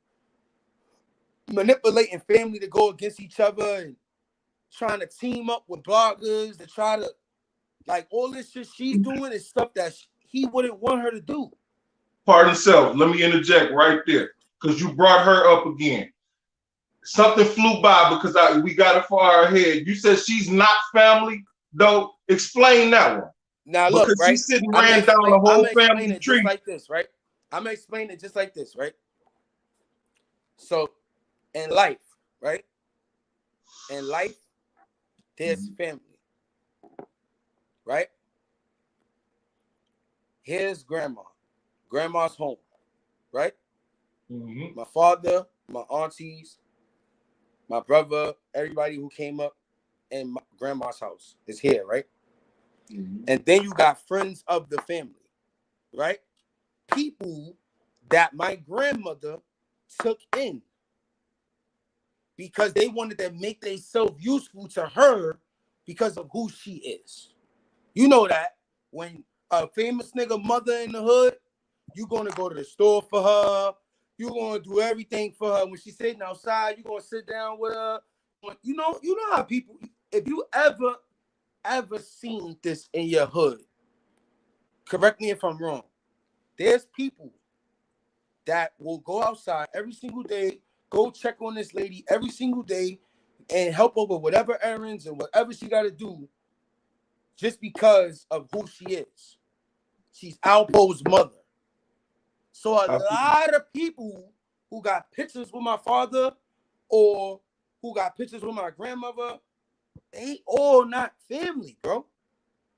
manipulating family to go against each other and trying to team up with bloggers to try to, like, all this shit she's doing is stuff that he wouldn't want her to do. Pardon self. Let me interject right there, because you brought her up again. Something flew by because we got it far ahead. You said she's not family, though. Explain that one. Now look, because right? she sitting ran down the whole family tree. Just like this, right? I'm gonna explain it just like this, right? So, in life, right? In life, there's family, right? Here's grandma. Grandma's home, right? My father, my aunties, my brother, everybody who came up in my grandma's house is here, right? And then you got friends of the family, right? People that my grandmother took in because they wanted to make themselves useful to her because of who she is. You know that when a famous nigga mother in the hood, you're going to go to the store for her. You're going to do everything for her. When she's sitting outside, you're going to sit down with her. You know how people, if you ever seen this in your hood, correct me if I'm wrong, there's people that will go outside every single day, go check on this lady every single day and help her with whatever errands and whatever she got to do just because of who she is. She's Alpo's mother. So a lot of people who got pictures with my father or who got pictures with my grandmother, they all not family, bro.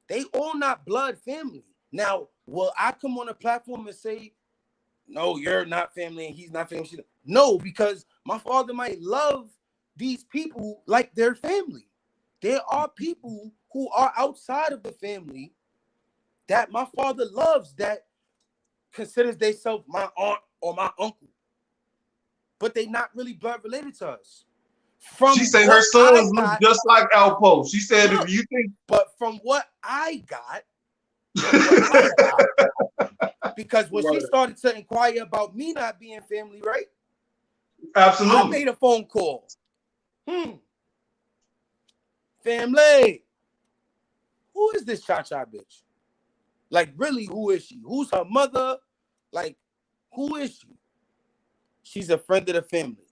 They all not blood family. Now, will I come on a platform and say, no, you're not family and he's not family? No, because my father might love these people like their family. There are people who are outside of the family that my father loves that considers themselves my aunt or my uncle, but they not really blood related to us. She said her sons look just like Alpo. She said, look, if you think, but from what I got, because when she started to inquire about me not being family, right? Absolutely. I made a phone call. Family. Who is this cha-cha bitch? Like, really, who is she? Who's her mother? Like, who is she? She's a friend of the family.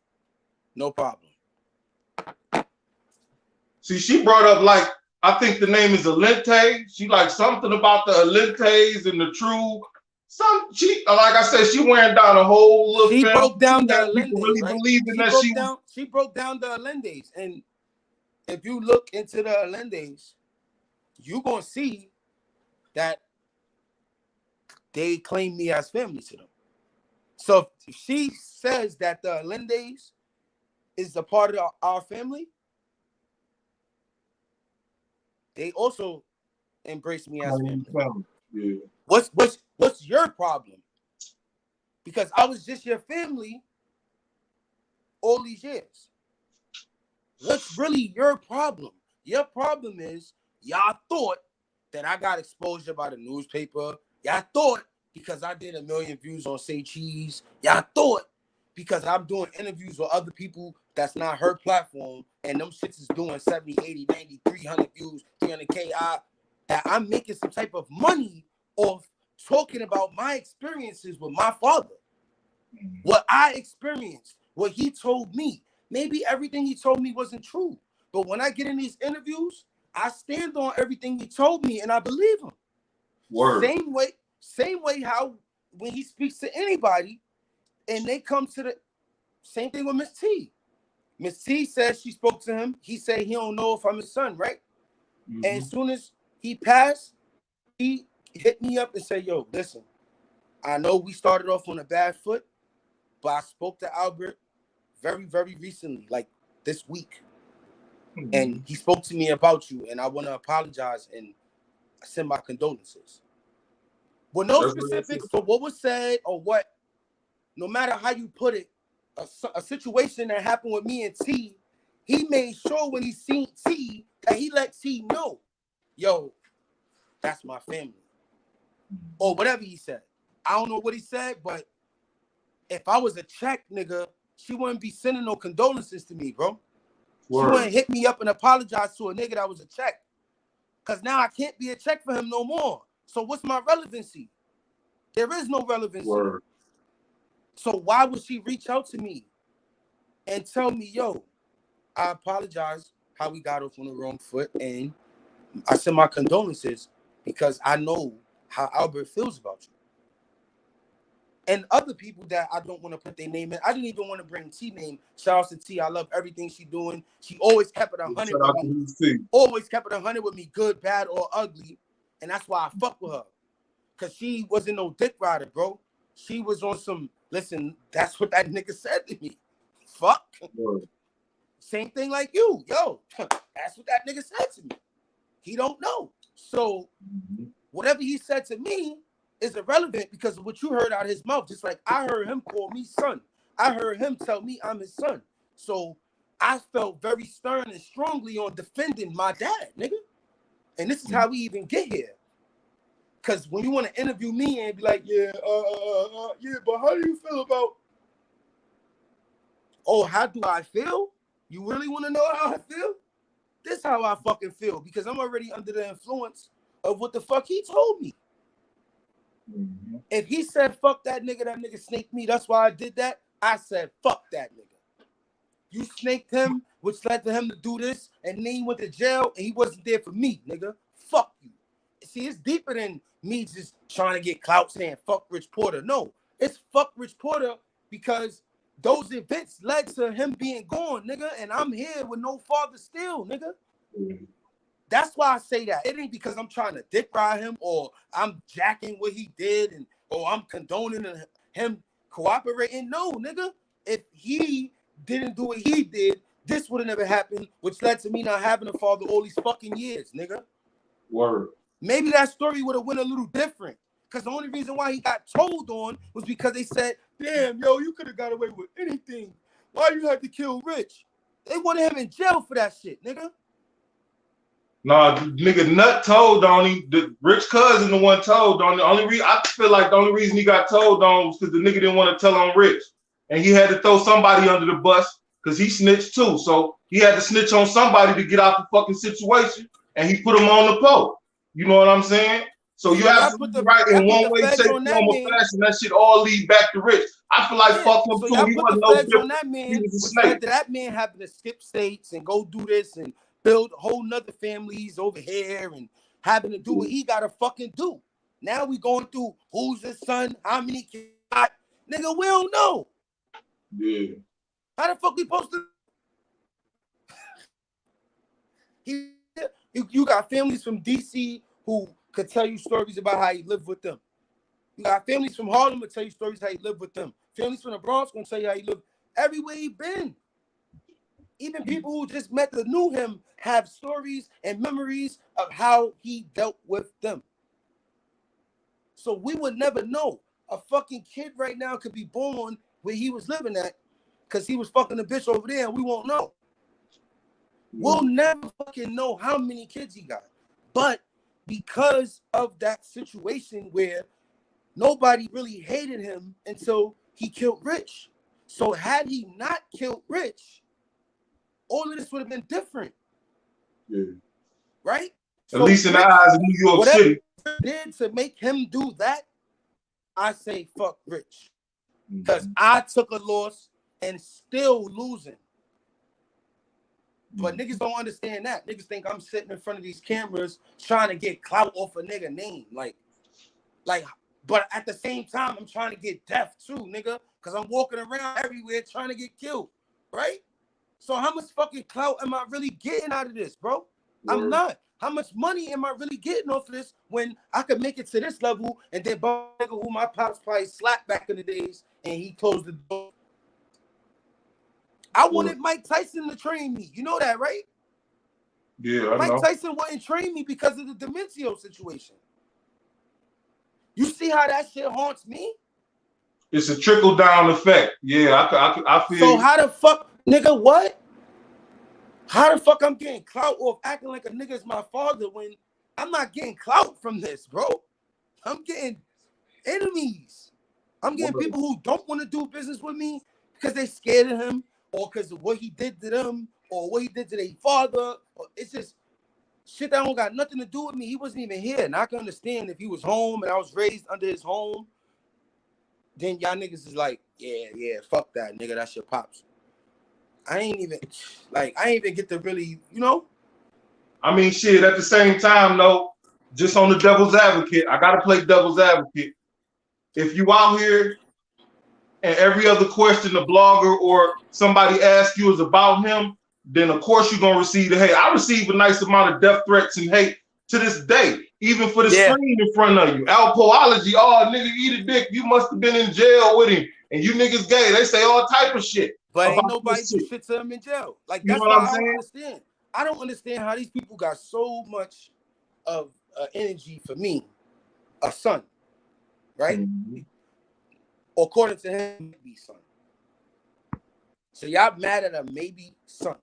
No problem. See, she brought up, like, I think the name is Alente. She like something about the Alentes and the true. She, like I said, she went down a whole little. She broke down the Alendes, really right? believing that she broke down the Alendes, and if you look into the Alendes, you're gonna see that they claim me as family to them. So if she says that the Alendes is a part of our family, they also embrace me as family. Yeah. What's your problem? Because I was just your family all these years. What's really your problem? Your problem is y'all thought that I got exposure by the newspaper. Y'all thought because I did 1 million views on Say Cheese. Y'all thought because I'm doing interviews with other people that's not her platform and them shits is doing 70, 80, 90, 300 views, 300K, that I'm making some type of money off talking about my experiences with my father. What I experienced, what he told me. Maybe everything he told me wasn't true. But when I get in these interviews, I stand on everything he told me and I believe him. Word. Same way how when he speaks to anybody and they come to the same thing with Miss T. Miss T says she spoke to him. He said he don't know if I'm his son, right? Mm-hmm. And as soon as he passed, he hit me up and said, yo, listen, I know we started off on a bad foot, but I spoke to Albert very, very recently, like this week. Mm-hmm. And he spoke to me about you, and I want to apologize and send my condolences. With no specifics for what was said or what, no matter how you put it, a situation that happened with me and T, he made sure when he seen T that he let T know, yo, that's my family. Or whatever he said. I don't know what he said, but if I was a check nigga, she wouldn't be sending no condolences to me, bro. Word. She wouldn't hit me up and apologize to a nigga that was a check. Because now I can't be a check for him no more. So what's my relevancy? There is no relevancy. Word. So why would she reach out to me and tell me, yo, I apologize how we got off on the wrong foot and I send my condolences because I know how Albert feels about you. And other people that I don't want to put their name in. I didn't even want to bring T name. Shout out to T. I love everything she's doing. She always kept it 100 with me. Always kept it 100 with me, good, bad, or ugly. And that's why I fuck with her. Because she wasn't no dick rider, bro. She was on some, listen, that's what that nigga said to me. Fuck. Word. Same thing like you. Yo, that's what that nigga said to me. He don't know. So whatever he said to me is irrelevant because of what you heard out of his mouth. Just like I heard him call me son. I heard him tell me I'm his son. So I felt very stern and strongly on defending my dad, nigga. And this is how we even get here. Because when you want to interview me and be like, yeah, but how do you feel about? Oh, how do I feel? You really want to know how I feel? This is how I fucking feel because I'm already under the influence of what the fuck he told me. Mm-hmm. If he said, fuck that nigga snaked me, that's why I did that. I said, fuck that nigga. You snaked him, which led to him to do this, and then he went to jail, and he wasn't there for me, nigga. Fuck you. See, it's deeper than me just trying to get clout saying fuck Rich Porter. No, it's fuck Rich Porter because those events led to him being gone, nigga, and I'm here with no father still, nigga. Mm-hmm. That's why I say that. It ain't because I'm trying to dick ride him or I'm jacking what he did and or I'm condoning him cooperating. No, nigga. If he didn't do what he did, this would have never happened, which led to me not having a father all these fucking years, nigga. Word. Maybe that story would have went a little different. Because the only reason why he got told on was because they said, damn, yo, you could have got away with anything. Why you had to kill Rich? They wanted him in jail for that shit, nigga. Nah, nigga, Nut told on him. The Rich cousin the one told on. The only reason I feel like the only reason he got told on was because the nigga didn't want to tell on Rich, and he had to throw somebody under the bus because he snitched too. So he had to snitch on somebody to get out the fucking situation, and he put him on the pole. You know what I'm saying? So you're absolutely right. In one way, shape, form, or fashion, that shit all lead back to Rich. I feel like fuck him too. He wasn't no different. He was a snake. That man having to skip states and go do this and build whole nother families over here and having to do what he gotta fucking do. Now we going through who's his son, how many kids got. Nigga, we don't know. Yeah. How the fuck we supposed to? You got families from DC who could tell you stories about how he lived with them. You got families from Harlem that tell you stories how he lived with them. Families from the Bronx gonna tell you how he lived everywhere he been. Even people who just met or knew him have stories and memories of how he dealt with them. So we would never know. A fucking kid right now could be born where he was living at because he was fucking a bitch over there and we won't know. We'll never fucking know how many kids he got. But because of that situation where nobody really hated him until he killed Rich. So had he not killed Rich, all of this would have been different. Yeah. Right? At least in the eyes of New York City. Whatever did to make him do that, I say fuck Rich. Because I took a loss and still losing. But niggas don't understand that. Niggas think I'm sitting in front of these cameras trying to get clout off a nigga name. Like, but at the same time, I'm trying to get death too, nigga. Because I'm walking around everywhere trying to get killed. Right? So how much fucking clout am I really getting out of this, bro? I'm not. How much money am I really getting off of this when I could make it to this level and then nigga who my pops probably slapped back in the days and he closed the door? I wanted Mike Tyson to train me. You know that, right? Yeah, I know. Mike Tyson wouldn't train me because of the Dementio situation. You see how that shit haunts me? It's a trickle-down effect. Yeah, I feel. So how the fuck, nigga, what? How the fuck I'm getting clout off acting like a nigga's my father when I'm not getting clout from this, bro? I'm getting enemies. I'm getting people who don't want to do business with me because they scared of him or because of what he did to them or what he did to their father. It's just shit that don't got nothing to do with me. He wasn't even here. And I can understand if he was home and I was raised under his home, then y'all niggas is like, yeah, fuck that, nigga. That's your pops. I ain't even get to really, you know? I mean, shit, at the same time, though, just on the devil's advocate, I got to play devil's advocate. If you out here and every other question the blogger or somebody asks you is about him, then of course you're going to receive the hate. I receive a nice amount of death threats and hate to this day, even for the screen in front of you. Alpoology, oh, nigga, eat a dick. You must have been in jail with him. And you niggas gay. They say all type of shit. But ain't nobody do shit to him in jail. Like, that's what I don't understand. I don't understand how these people got so much of energy for me, a son, right? Mm-hmm. According to him, maybe son. So y'all mad at a maybe son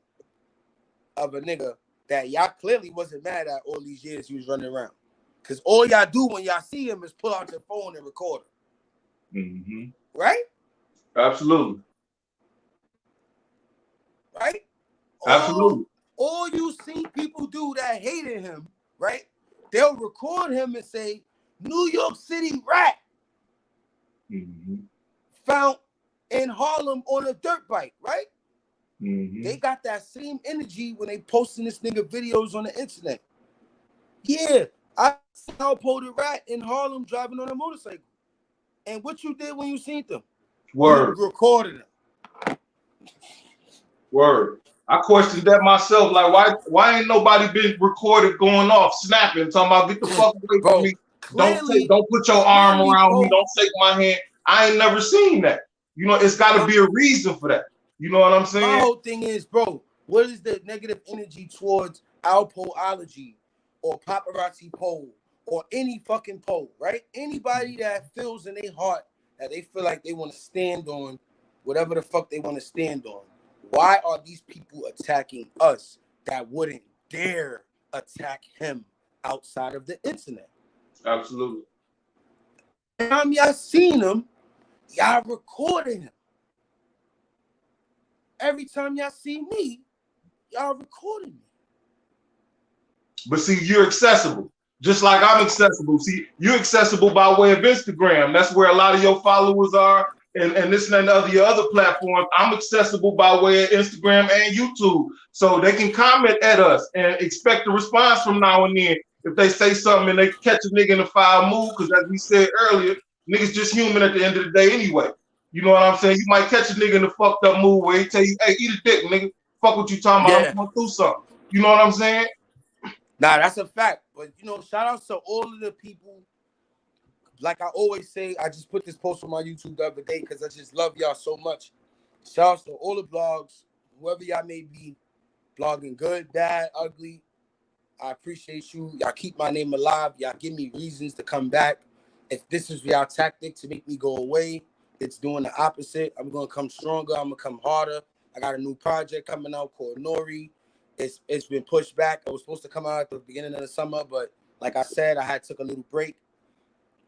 of a nigga that y'all clearly wasn't mad at all these years he was running around. Because all y'all do when y'all see him is pull out your phone and record him. Mm-hmm. Right? Absolutely. Right? Absolutely. All you see people do that hated him, right? They'll record him and say, New York City rat found in Harlem on a dirt bike, right? They got that same energy when they posting this nigga videos on the internet. Yeah, I saw the rat in Harlem driving on a motorcycle. And what you did when you seen them? Word. You recorded them. Word. I questioned that myself. Like, why ain't nobody been recorded going off, snapping, talking about get the fuck away from me. Don't put your arm around me. Don't take my hand. I ain't never seen that. You know, it's got to be a reason for that. You know what I'm saying? My whole thing is, bro, what is the negative energy towards Alpoology or Popperazi poll or any fucking poll, right? Anybody that feels in their heart that they feel like they want to stand on whatever the fuck they want to stand on. Why are these people attacking us that wouldn't dare attack him outside of the internet? Absolutely. Every time y'all seen him, y'all recording him. Every time y'all see me, y'all recording me. But see, you're accessible. Just like I'm accessible. See, you're accessible by way of Instagram. That's where a lot of your followers are. And this and your other platforms. I'm accessible by way of Instagram and YouTube. So they can comment at us and expect a response from now and then. If they say something and they catch a nigga in a foul mood, because as we said earlier, niggas just human at the end of the day anyway. You know what I'm saying? You might catch a nigga in a fucked up mood where he tell you, hey, eat a dick, nigga. Fuck what you talking about. I'm going through something. You know what I'm saying? Nah, that's a fact. But, you know, shout out to all of the people. Like I always say, I just put this post on my YouTube the other day because I just love y'all so much. Shout out to all the blogs, whoever y'all may be, blogging good, bad, ugly. I appreciate you. Y'all keep my name alive. Y'all give me reasons to come back. If this is y'all tactic to make me go away, it's doing the opposite. I'm going to come stronger. I'm going to come harder. I got a new project coming out called Nori. it's been pushed back. It was supposed to come out at the beginning of the summer, but like I said, I had took a little break.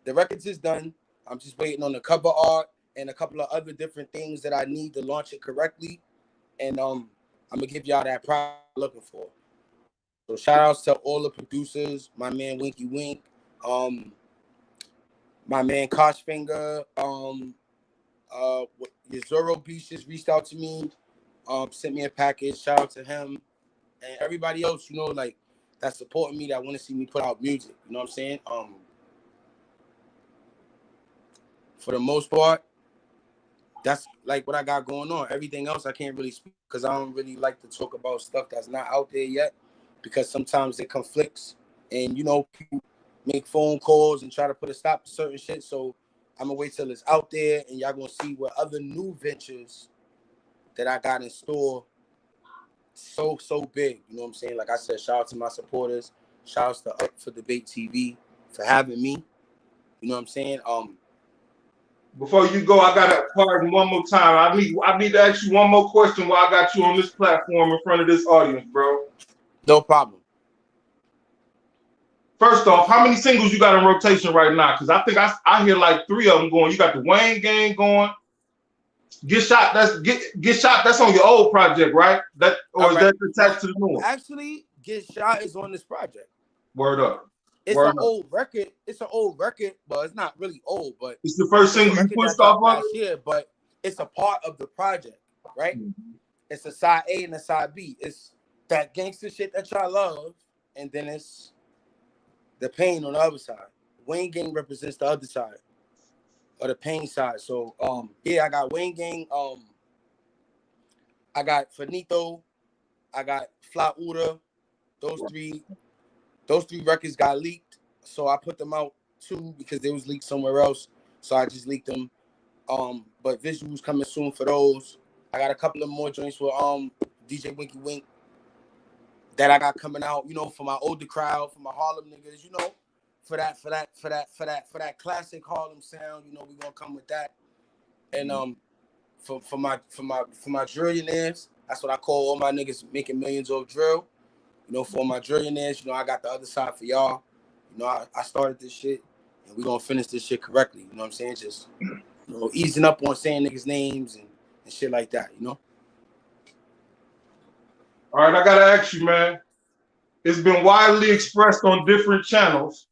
The records is done. I'm just waiting on the cover art and a couple of other different things that I need to launch it correctly. And I'm gonna give y'all that product I'm looking for. So shout outs to all the producers, my man Winky Wink, my man Kosh Finger, Zoro Beach just reached out to me, sent me a package. Shout out to him and everybody else, you know, like that's supporting me, that want to see me put out music. You know what I'm saying? For the most part, that's like what I got going on. Everything else I can't really speak because I don't really like to talk about stuff that's not out there yet, because sometimes it conflicts and you know people make phone calls and try to put a stop to certain shit. So I'm gonna wait till it's out there and y'all gonna see what other new ventures that I got in store. So big, you know what I'm saying? Like I said, shout out to my supporters. Shout out to Up for Debate TV for having me. You know what I'm saying? Before you go, I gotta pardon one more time. I need to ask you one more question while I got you on this platform in front of this audience, bro. No problem. First off, how many singles you got in rotation right now? Because I think I hear like 3 of them going. You got the Wayne Gang going. Get Shot. Get Shot. That's on your old project, right? That or is that attached to the new one? Actually, Get Shot is on this project. Word up. It's an old record. It's an old record, but it's not really old. But it's the first single you pushed off last year. But it's a part of the project, right? Mm-hmm. It's a side A and a side B. It's that gangster shit that y'all love, and then it's the pain on the other side. Wayne Gang represents the other side, or the pain side. So yeah, I got Wayne Gang. I got Finito. I got Fly Uda. Those three records got leaked, so I put them out too because they was leaked somewhere else. So I just leaked them. But visuals coming soon for those. I got a couple of more joints with DJ Winky Wink that I got coming out, you know, for my older crowd, for my Harlem niggas, you know, for that classic Harlem sound, you know, we gonna come with that. And for my drillionaires, that's what I call all my niggas making millions off drill. You know, for my drillionaires, you know, I got the other side for y'all. You know, I started this shit, and we're going to finish this shit correctly. You know what I'm saying? Just, you know, easing up on saying niggas' names and shit like that, you know? All right, I got to ask you, man. It's been widely expressed on different channels,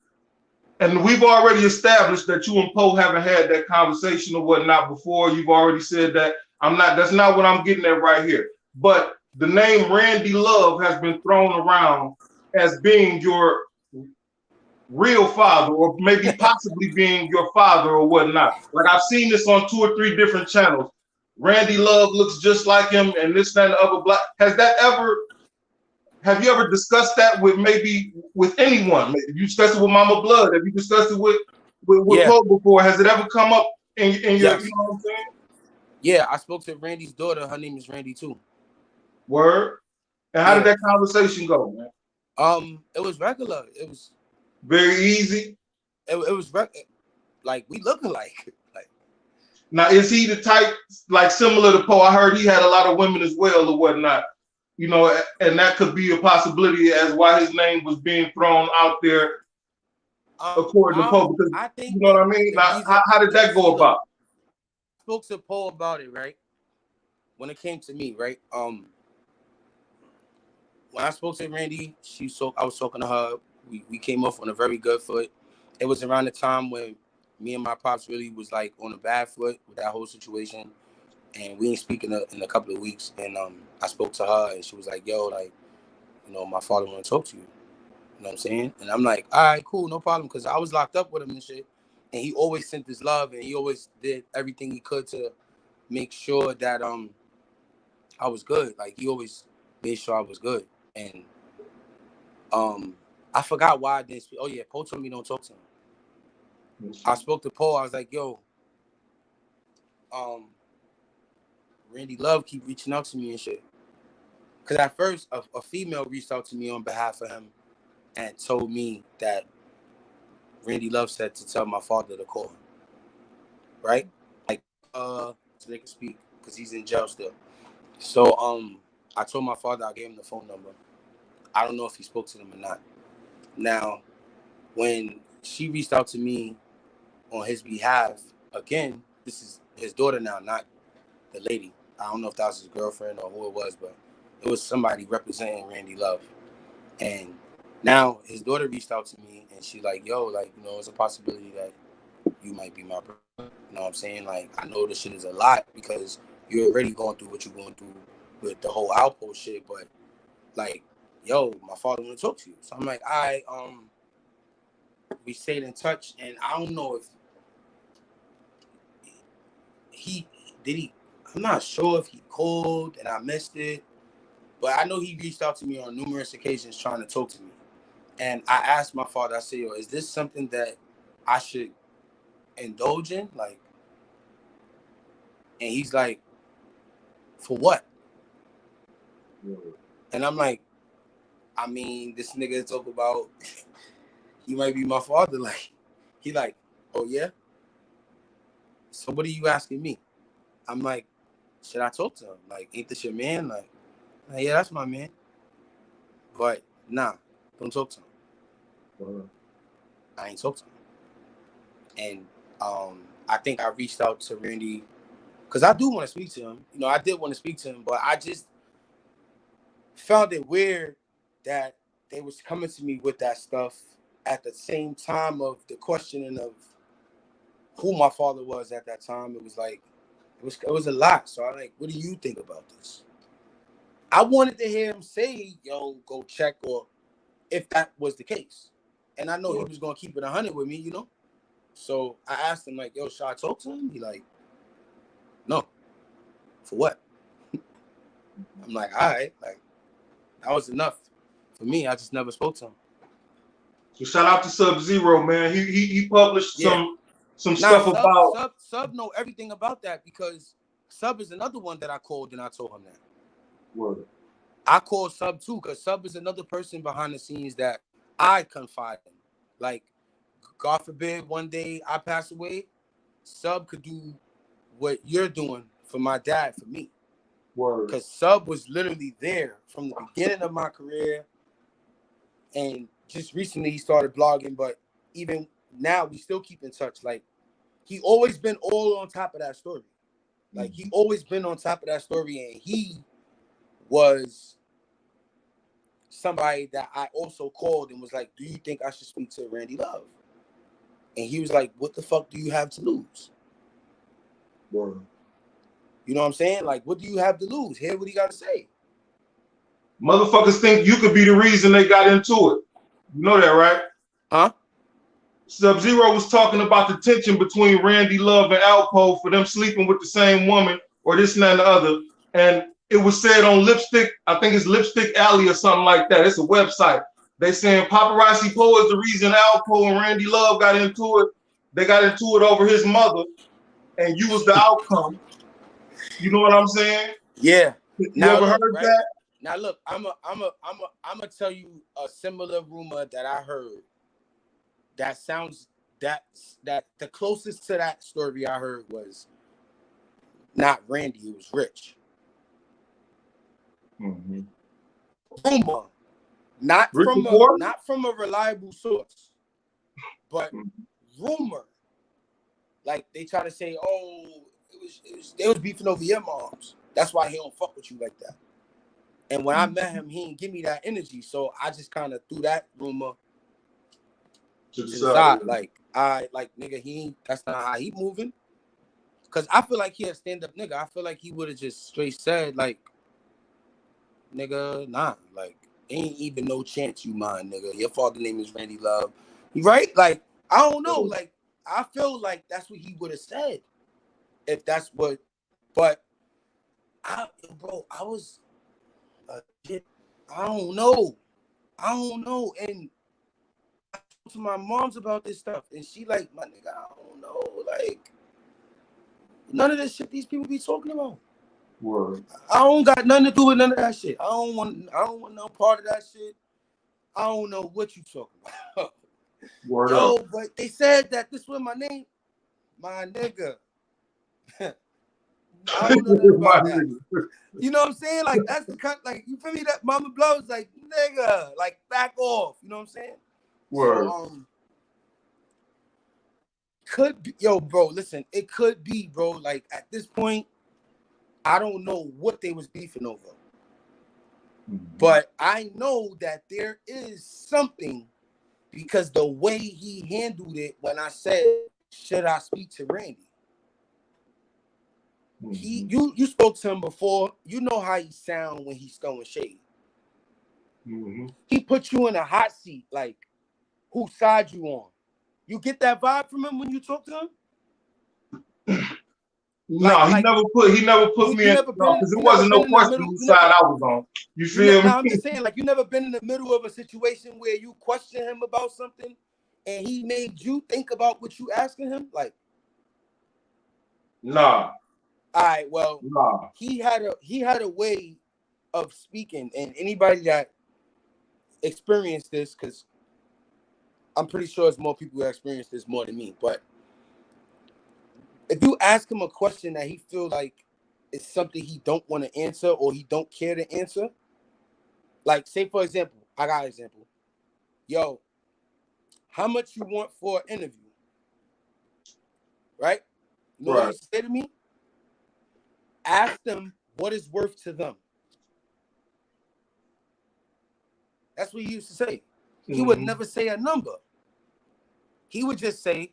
and we've already established that you and Poe haven't had that conversation or whatnot before. You've already said that. That's not what I'm getting at right here. But the name Randy Love has been thrown around as being your real father, or maybe possibly being your father or whatnot. Like I've seen this on 2 or 3 different channels. Randy Love looks just like him, and this, that, and the other. Black. Have you ever discussed that with anyone? Maybe you discussed it with Mama Blood. Have you discussed it with Poe before? Has it ever come up in your? Yes. You know what I'm saying? Yeah, I spoke to Randy's daughter. Her name is Randy too. Word. And how did that conversation go, man? It was regular. It was very easy. It was like we looking like. Now, is he the type like similar to Poe? I heard he had a lot of women as well or whatnot. You know, and that could be a possibility as why his name was being thrown out there, according to Poe. Because I think, you know what I mean. Now, how did that go about? I spoke to Poe about it, right? When it came to me, right? When I spoke to Randy, I was talking to her. We came off on a very good foot. It was around the time when me and my pops really was like on a bad foot with that whole situation, and we ain't speaking in a couple of weeks. And I spoke to her, and she was like, "Yo, like, you know, my father want to talk to you." You know what I'm saying? And I'm like, "All right, cool, no problem," because I was locked up with him and shit, and he always sent his love, and he always did everything he could to make sure that I was good. Like he always made sure I was good. And I forgot why I didn't speak. Oh yeah, Poe told me don't talk to him. I spoke to Poe. I was like, "Yo, Randy Love keep reaching out to me and shit." Because at first, a female reached out to me on behalf of him and told me that Randy Love said to tell my father to call him. Right? Like, so they can speak because he's in jail still. So I told my father I gave him the phone number. I don't know if he spoke to them or not. Now, when she reached out to me on his behalf, again, this is his daughter now, not the lady. I don't know if that was his girlfriend or who it was, but it was somebody representing Randy Love. And now his daughter reached out to me and she like, yo, like, you know, it's a possibility that you might be my brother. You know what I'm saying? Like, I know this shit is a lot because you're already going through what you're going through with the whole outpost shit, but like, yo, my father want to talk to you. So I'm like, we stayed in touch, and I don't know if I'm not sure if he called and I missed it, but I know he reached out to me on numerous occasions trying to talk to me. And I asked my father, I said, yo, is this something that I should indulge in? Like, and he's like, for what? And I'm like, I mean, this nigga talk about he might be my father. Like, he like, oh yeah? So what are you asking me? I'm like, should I talk to him? Like, ain't this your man? Like, yeah, that's my man. But nah, don't talk to him. I ain't talk to him. And I think I reached out to Randy because I do want to speak to him. You know, I did want to speak to him, but I just found it weird that they was coming to me with that stuff at the same time of the questioning of who my father was at that time. It was like, it was a lot. So I like, what do you think about this? I wanted to hear him say, yo, go check, or if that was the case. And I know he was going to keep it 100 with me, you know? So I asked him, like, yo, should I talk to him? He like, no. For what? I'm like, all right. Like, that was enough. For me, I just never spoke to him. So shout out to Sub-Zero, man. He published some stuff about... Sub know everything about that because Sub is another one that I called and I told him that. Word. I called Sub too because Sub is another person behind the scenes that I confide in. Like, God forbid one day I pass away, Sub could do what you're doing for my dad, for me. Word. Because Sub was literally there from the beginning of my career. And just recently he started blogging, but even now we still keep in touch. Like, he always been all on top of that story. Like, he always been on top of that story, and he was somebody that I also called and was like, do you think I should speak to Randy Love? And he was like, what the fuck do you have to lose? Word. You know what I'm saying? Like, what do you have to lose? Hear what he got to say. Motherfuckers think you could be the reason they got into it. You know that, right? Huh? Sub-Zero was talking about the tension between Randy Love and Alpo for them sleeping with the same woman or this and that and the other. And it was said on Lipstick, I think it's Lipstick Alley or something like that. It's a website. They saying Popperazi Poe is the reason Alpo and Randy Love got into it. They got into it over his mother, and you was the outcome. You know what I'm saying? Yeah. You ever heard that? Now look, I'm a tell you a similar rumor that I heard. That sounds that the closest to that story I heard was not Randy, it was Rich. Mm-hmm. Rumor, not from a reliable source, but rumor. Like, they try to say, oh, they was beefing over your moms. That's why he don't fuck with you like that. And when I met him, he didn't give me that energy, so I just kind of threw that rumor to the side. Like, nigga, that's not how he moving. Cause I feel like he a stand-up nigga. I feel like he would have just straight said, like, nigga, nah, like, ain't even no chance you mind, nigga. Your father name is Randy Love. You right? Like, I don't know. Like, I feel like that's what he would have said. If that's what, but I was I don't know. And I talked to my mom's about this stuff, and she like, my nigga, I don't know. Like, none of this shit these people be talking about. Word. I don't got nothing to do with none of that shit. I don't want no part of that shit. I don't know what you talking about. Word Yo, up. but they said that this was my name. My nigga. I don't know nothing My about that. nigga. You know what I'm saying? Like, that's the kind, like, you feel me? That Mama Blows, like, nigga, like, back off. You know what I'm saying? Word. So, could be, yo, bro, listen, it could be, bro, like, at this point, I don't know what they was beefing over. But I know that there is something, because the way he handled it when I said, should I speak to Randy? You spoke to him before. You know how he sound when he's throwing shade. He put you in a hot seat, like, whose side you on? You get that vibe from him when you talk to him? No, he never put me in, because it wasn't no question whose side I was on. You feel me? No, I'm just saying, like, you never been in the middle of a situation where you question him about something and he made you think about what you asking him? Like, nah. All right, well, nah. He had a way of speaking, and anybody that experienced this, because I'm pretty sure it's more people who experienced this more than me, but if you ask him a question that he feel like is something he don't want to answer or he don't care to answer, like, say for example, I got an example. Yo, how much you want for an interview? Right? You know what he used to say to me? Ask them what is worth to them. That's what he used to say. He would never say a number. He would just say,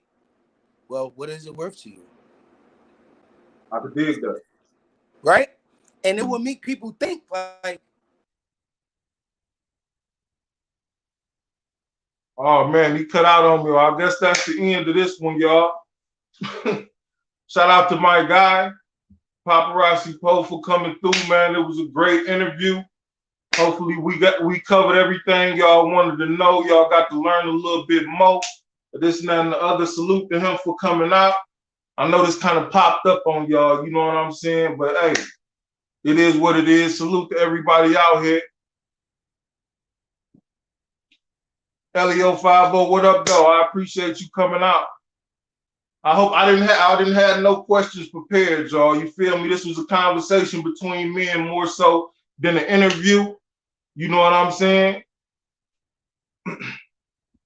well, what is it worth to you? I could dig that. Right? And it would make people think, like, oh man, he cut out on me. I guess that's the end of this one, y'all. Shout out to my guy, Popperazi Poe, for coming through, man. It was a great interview. Hopefully we covered everything y'all wanted to know. Y'all got to learn a little bit more. This and that and the other. Salute to him for coming out. I know this kind of popped up on y'all, you know what I'm saying? But hey, it is what it is. Salute to everybody out here. Leo50, what up, though? I appreciate you coming out. I hope I didn't have no questions prepared, y'all. You feel me? This was a conversation between me and more so than an interview. You know what I'm saying?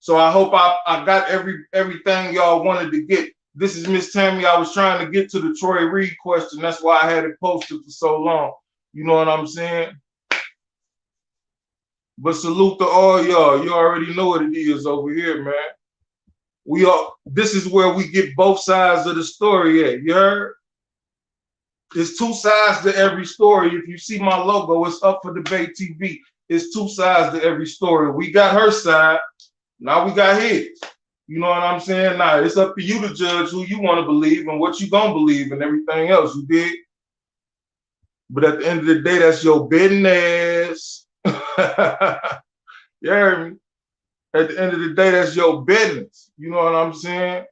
So I hope I got everything y'all wanted to get. This is Miss Tammy. I was trying to get to the Troy Reed question. That's why I had it posted for so long. You know what I'm saying? But salute to all y'all. You already know what it is over here, man. This is where we get both sides of the story at. You heard? There's two sides to every story. If you see my logo, it's Up for Debate TV. It's two sides to every story. We got her side. Now we got his. You know what I'm saying? Now it's up to you to judge who you want to believe and what you gonna believe and everything else. You dig? But at the end of the day, that's your business. You heard me? At the end of the day, that's your business. You know what I'm saying?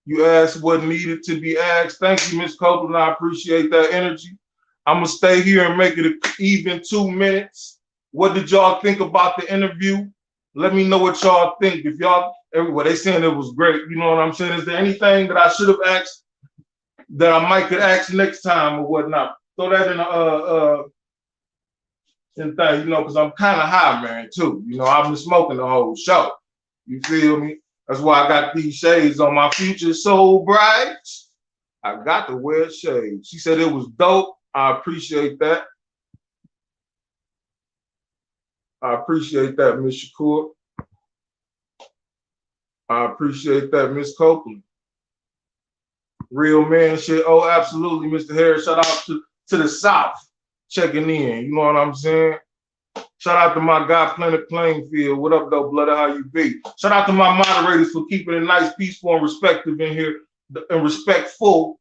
You asked what needed to be asked. Thank you, Miss Copeland. I appreciate that energy. I'm gonna stay here and make it an even 2 minutes. What did y'all think about the interview? Let me know what y'all think. If y'all, everywhere they saying it was great. You know what I'm saying? Is there anything that I should have asked that I might could ask next time or whatnot? Throw that in thing, you know, because I'm kind of high, man, too. You know, I've been smoking the whole show. You feel me? That's why I got these shades on. My future so bright. I got to wear shades. She said it was dope. I appreciate that. I appreciate that, Miss Shakur. I appreciate that, Miss Copeland. Real man shit. Oh, absolutely, Mr. Harris. Shout out to the South checking in. You know what I'm saying? Shout out to my guy, Planet Plainfield. What up, though, blood? How you be? Shout out to my moderators for keeping it nice, peaceful, and respectful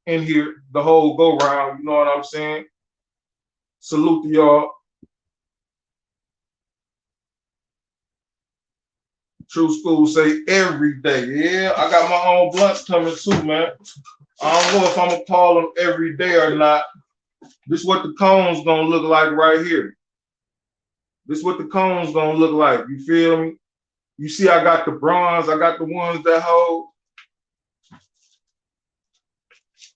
in here, the whole go round. You know what I'm saying? Salute to y'all. True School say every day. Yeah, I got my own blunts coming too, man. I don't know if I'm gonna call them every day or not. This is what the cone's gonna look like right here. This is what the cone's gonna look like. You feel me? You see, I got the bronze. I got the ones that hold.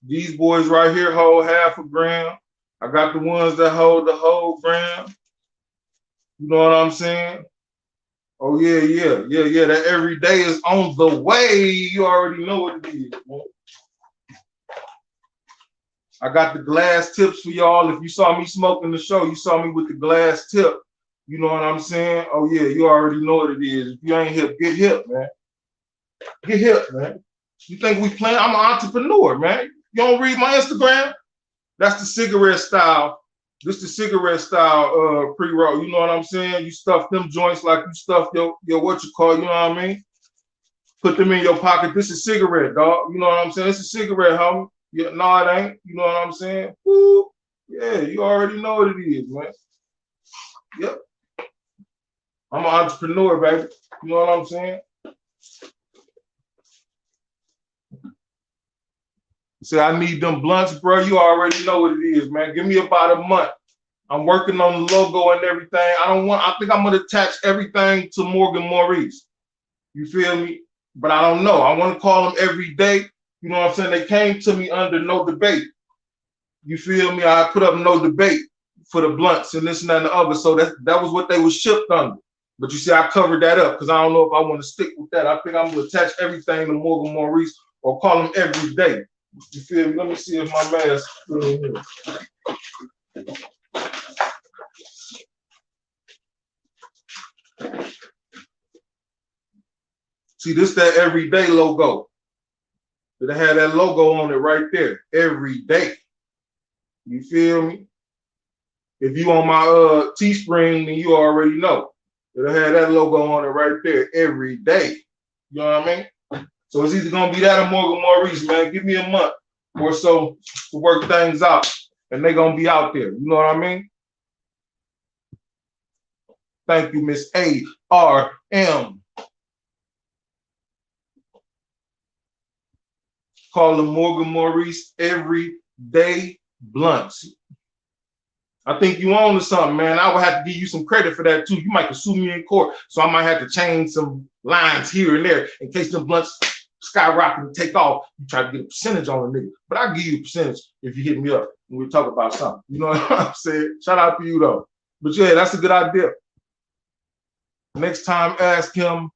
These boys right here hold half a gram. I got the ones that hold the whole gram. You know what I'm saying? Oh yeah. That every day is on the way. You already know what it is, man. I got the glass tips for y'all. If you saw me smoking the show, you saw me with the glass tip. You know what I'm saying? Oh yeah, you already know what it is. If you ain't hip, get hip, man. Get hip, man. You think we playing? I'm an entrepreneur, man. You don't read my Instagram? That's the cigarette style. This the cigarette style pre-roll. You know what I'm saying? You stuff them joints like you stuff your what you call, you know what I mean? Put them in your pocket. This is cigarette, dog. You know what I'm saying? It's a cigarette, homie. Yeah, no, it ain't. You know what I'm saying? Woo. Yeah, you already know what it is, man. Yep. I'm an entrepreneur, baby. You know what I'm saying? Say, I need them blunts, bro. You already know what it is, man. Give me about a month. I'm working on the logo and everything. I think I'm gonna attach everything to Morgan Maurice. You feel me? But I don't know. I want to call them every day. You know what I'm saying? They came to me under no debate. You feel me? I put up no debate for the blunts and this and that and the other. So that was what they was shipped under. But you see, I covered that up because I don't know if I want to stick with that. I think I'm gonna attach everything to Morgan Maurice or call them every day. You feel me? Let me see if my mask is still in here. See, this that everyday logo. It had that logo on it right there. Every day. You feel me? If you on my Teespring, then you already know. It had that logo on it right there. Every day. You know what I mean? So it's either gonna be that or Morgan Maurice, man. Give me a month or so to work things out, and they're gonna be out there. You know what I mean? Thank you, Miss ARM. Call them Morgan Maurice everyday blunts. I think you own to something, man. I would have to give you some credit for that too. You might sue me in court, so I might have to change some lines here and there in case the blunts skyrocket and take off. You try to get a percentage on a nigga, but I'll give you a percentage if you hit me up and we talk about something. You know what I'm saying? Shout out to you though. But yeah, that's a good idea. Next time, ask him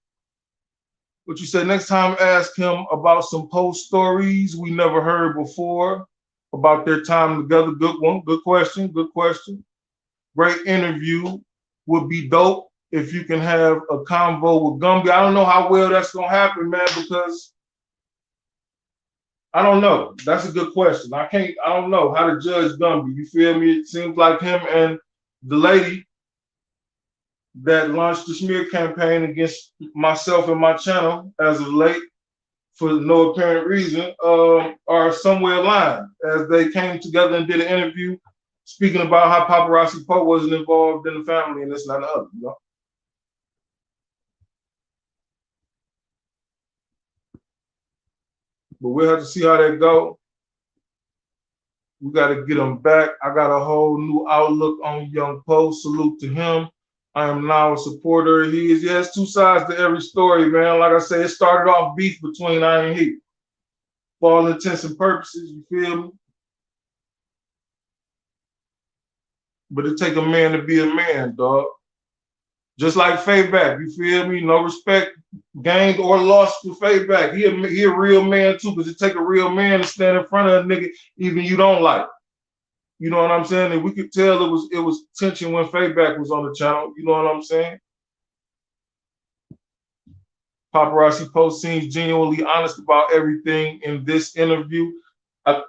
what you said. Next time, ask him about some post stories we never heard before about their time together. Good one. Good question. Good question. Great interview. Would be dope if you can have a convo with Gumby. I don't know how well that's gonna happen, man, because I don't know. That's a good question. I don't know how to judge Gumby. You feel me? It seems like him and the lady that launched the smear campaign against myself and my channel as of late, for no apparent reason, are somewhere aligned as they came together and did an interview speaking about how Popperazi Poe wasn't involved in the family and this and that and the other, you know? But we'll have to see how that go. We got to get him back. I got a whole new outlook on Young Poe. Salute to him. I am now a supporter. He is, yes, two sides to every story, man. Like I said, it started off beef between I and he. For all intents and purposes, you feel me? But it take a man to be a man, dog. Just like Fayback, you feel me? No respect gained or lost for Fayback. He a real man too, because it take a real man to stand in front of a nigga even you don't like. You know what I'm saying? And we could tell it was tension when Fayback was on the channel. You know what I'm saying? Popperazi Poe seems genuinely honest about everything in this interview.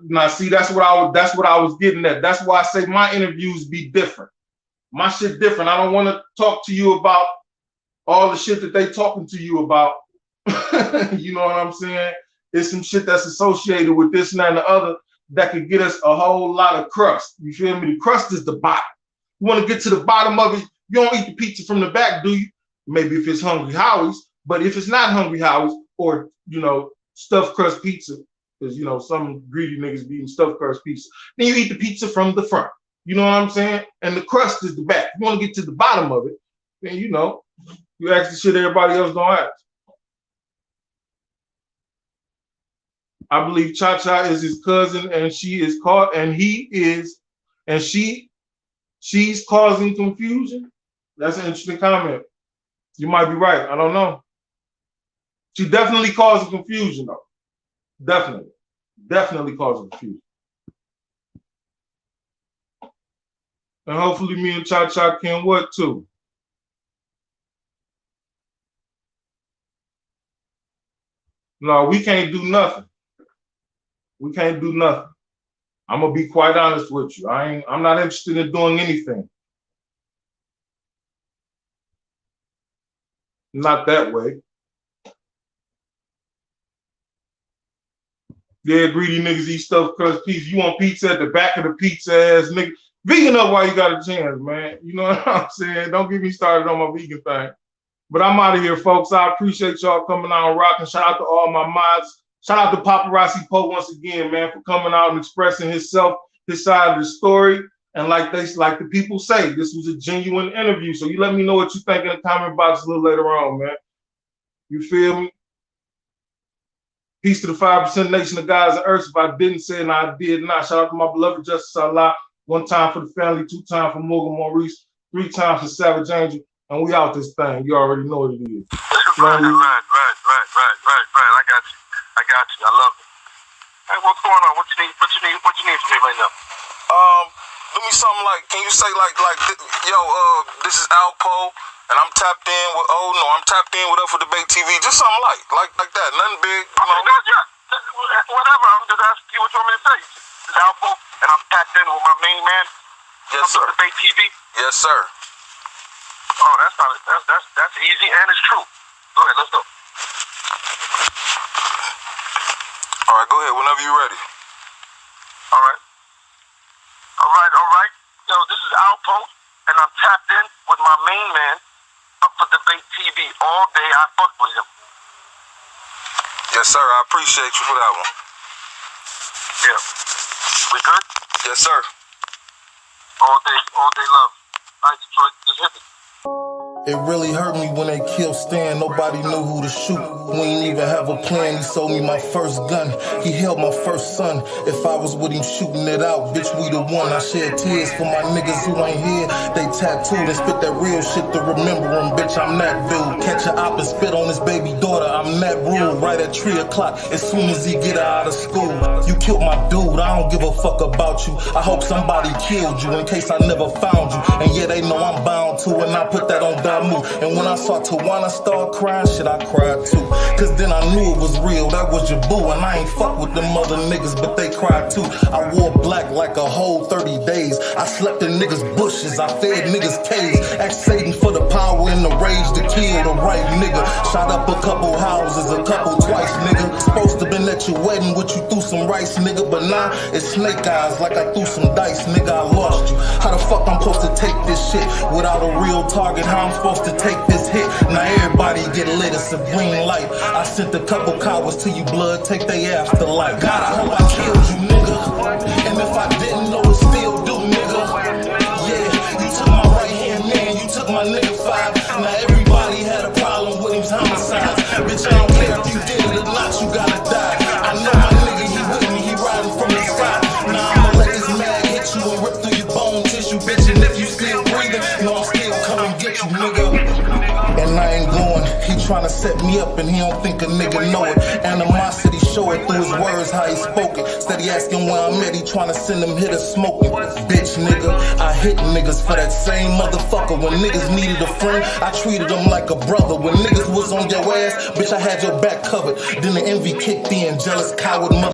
Now, see, that's what I was getting at. That's why I say my interviews be different. My shit different. I don't want to talk to you about all the shit that they talking to you about. You know what I'm saying? It's some shit that's associated with this and that and the other that could get us a whole lot of crust. You feel me? The crust is the bottom. You want to get to the bottom of it, you don't eat the pizza from the back, do you? Maybe if it's Hungry Howie's, but if it's not Hungry Howie's or, you know, stuffed crust pizza, because, you know, some greedy niggas be eating stuffed crust pizza, then you eat the pizza from the front. You know what I'm saying? And the crust is the back. You want to get to the bottom of it, then, you know, you ask the shit everybody else don't ask. I believe Cha-Cha is his cousin, and she's causing confusion. That's an interesting comment. You might be right. I don't know. She definitely causing confusion, though. Definitely causing confusion. And hopefully me and Cha-Cha can what too? No, we can't do nothing. We can't do nothing. I'm gonna be quite honest with you. I'm not interested in doing anything. Not that way. Yeah, greedy niggas eat stuffed crust pizza. You want pizza at the back of the pizza ass nigga. Vegan up while you got a chance, man. You know what I'm saying? Don't get me started on my vegan thing. But I'm out of here, folks. I appreciate y'all coming out and rocking. Shout out to all my mods. Shout out to Popperazi Poe once again, man, for coming out and expressing himself, his side of the story. And like the people say, this was a genuine interview. So you let me know what you think in the comment box a little later on, man. You feel me? Peace to the 5% nation of guys and earth. If I didn't say it, I did not. Shout out to my beloved Justice Allah. 1 time for the family, 2 times for Morgan Maurice, 3 times for Savage Angel. And we out this thing. You already know what it is. Right. I got you. I love it. Hey, what's going on? What you need from me right now? Do me something like, can you say like, yo, this is Alpo, and I'm tapped in with, I'm tapped in with Up for Debate TV. Just something like that. Nothing big. Yeah. Whatever. I'm just asking you what you want me to say. This is Alpo, and I'm tapped in with my main man. Yes, sir. Up for Debate TV. Yes, sir. Oh, that's easy and it's true. Go ahead, let's go. All right, go ahead whenever you're ready. All right. Yo, this is Alpo, and I'm tapped in with my main man, Up for Debate TV. All day I fuck with him. Yes, sir. I appreciate you for that one. Yeah. We good? Yes, sir. All day love. All right, Detroit, just hit me. It really hurt me when they killed Stan. Nobody knew who to shoot. We ain't even have a plan. He sold me my first gun. He held my first son. If I was with him shooting it out, bitch, we the one. I shed tears for my niggas who ain't here. They tattooed and spit that real shit to remember him. Bitch, I'm that dude. Catch a op and spit on his baby daughter. I'm that rule. Right at 3 o'clock as soon as he get her out of school. You killed my dude. I don't give a fuck about you. I hope somebody killed you in case I never found you. And yeah, they know I'm bound to, and I put that on Damu. And when I saw Tawana start crying, shit, I cried too. Cause then I knew it was real, that was your boo. And I ain't fuck with them other niggas, but they cried too. I wore black like a whole 30 days. I slept in niggas' bushes, I fed niggas' caves. Asked Satan for the power and the rage to kill the right nigga. Shot up a couple houses, a couple twice, nigga. Supposed to been at your wedding with you threw some rice, nigga. But now it's snake eyes like I threw some dice, nigga. I lost you. How the fuck I'm supposed to take this shit without a real target? How I'm supposed to take this hit? Now everybody get lit, it's a green light. I sent a couple cowards to you, blood, take they afterlife. God, I hope I killed you, nigga. And if I didn't know it, still do, nigga. Yeah, you took my right hand man, you took my nigga 5. Now everybody had a problem with him's homicides. Bitch, I don't care if you did it or not, you gotta die. I know my nigga, he with me, he riding from the side. Now I'ma let this mag hit you and rip through your bone tissue, bitch. And if you still breathing, no, I'm still coming get you, nigga. And I ain't going, he tryna set me up and he don't think a nigga know it. Animosity show it through his words, how he spoke it. Steady asking where I'm at, he tryna send them hitters smoking. Bitch nigga, I hit niggas for that same motherfucker. When niggas needed a friend, I treated them like a brother. When niggas was on your ass, bitch, I had your back covered. Then the envy kicked in, jealous coward mother.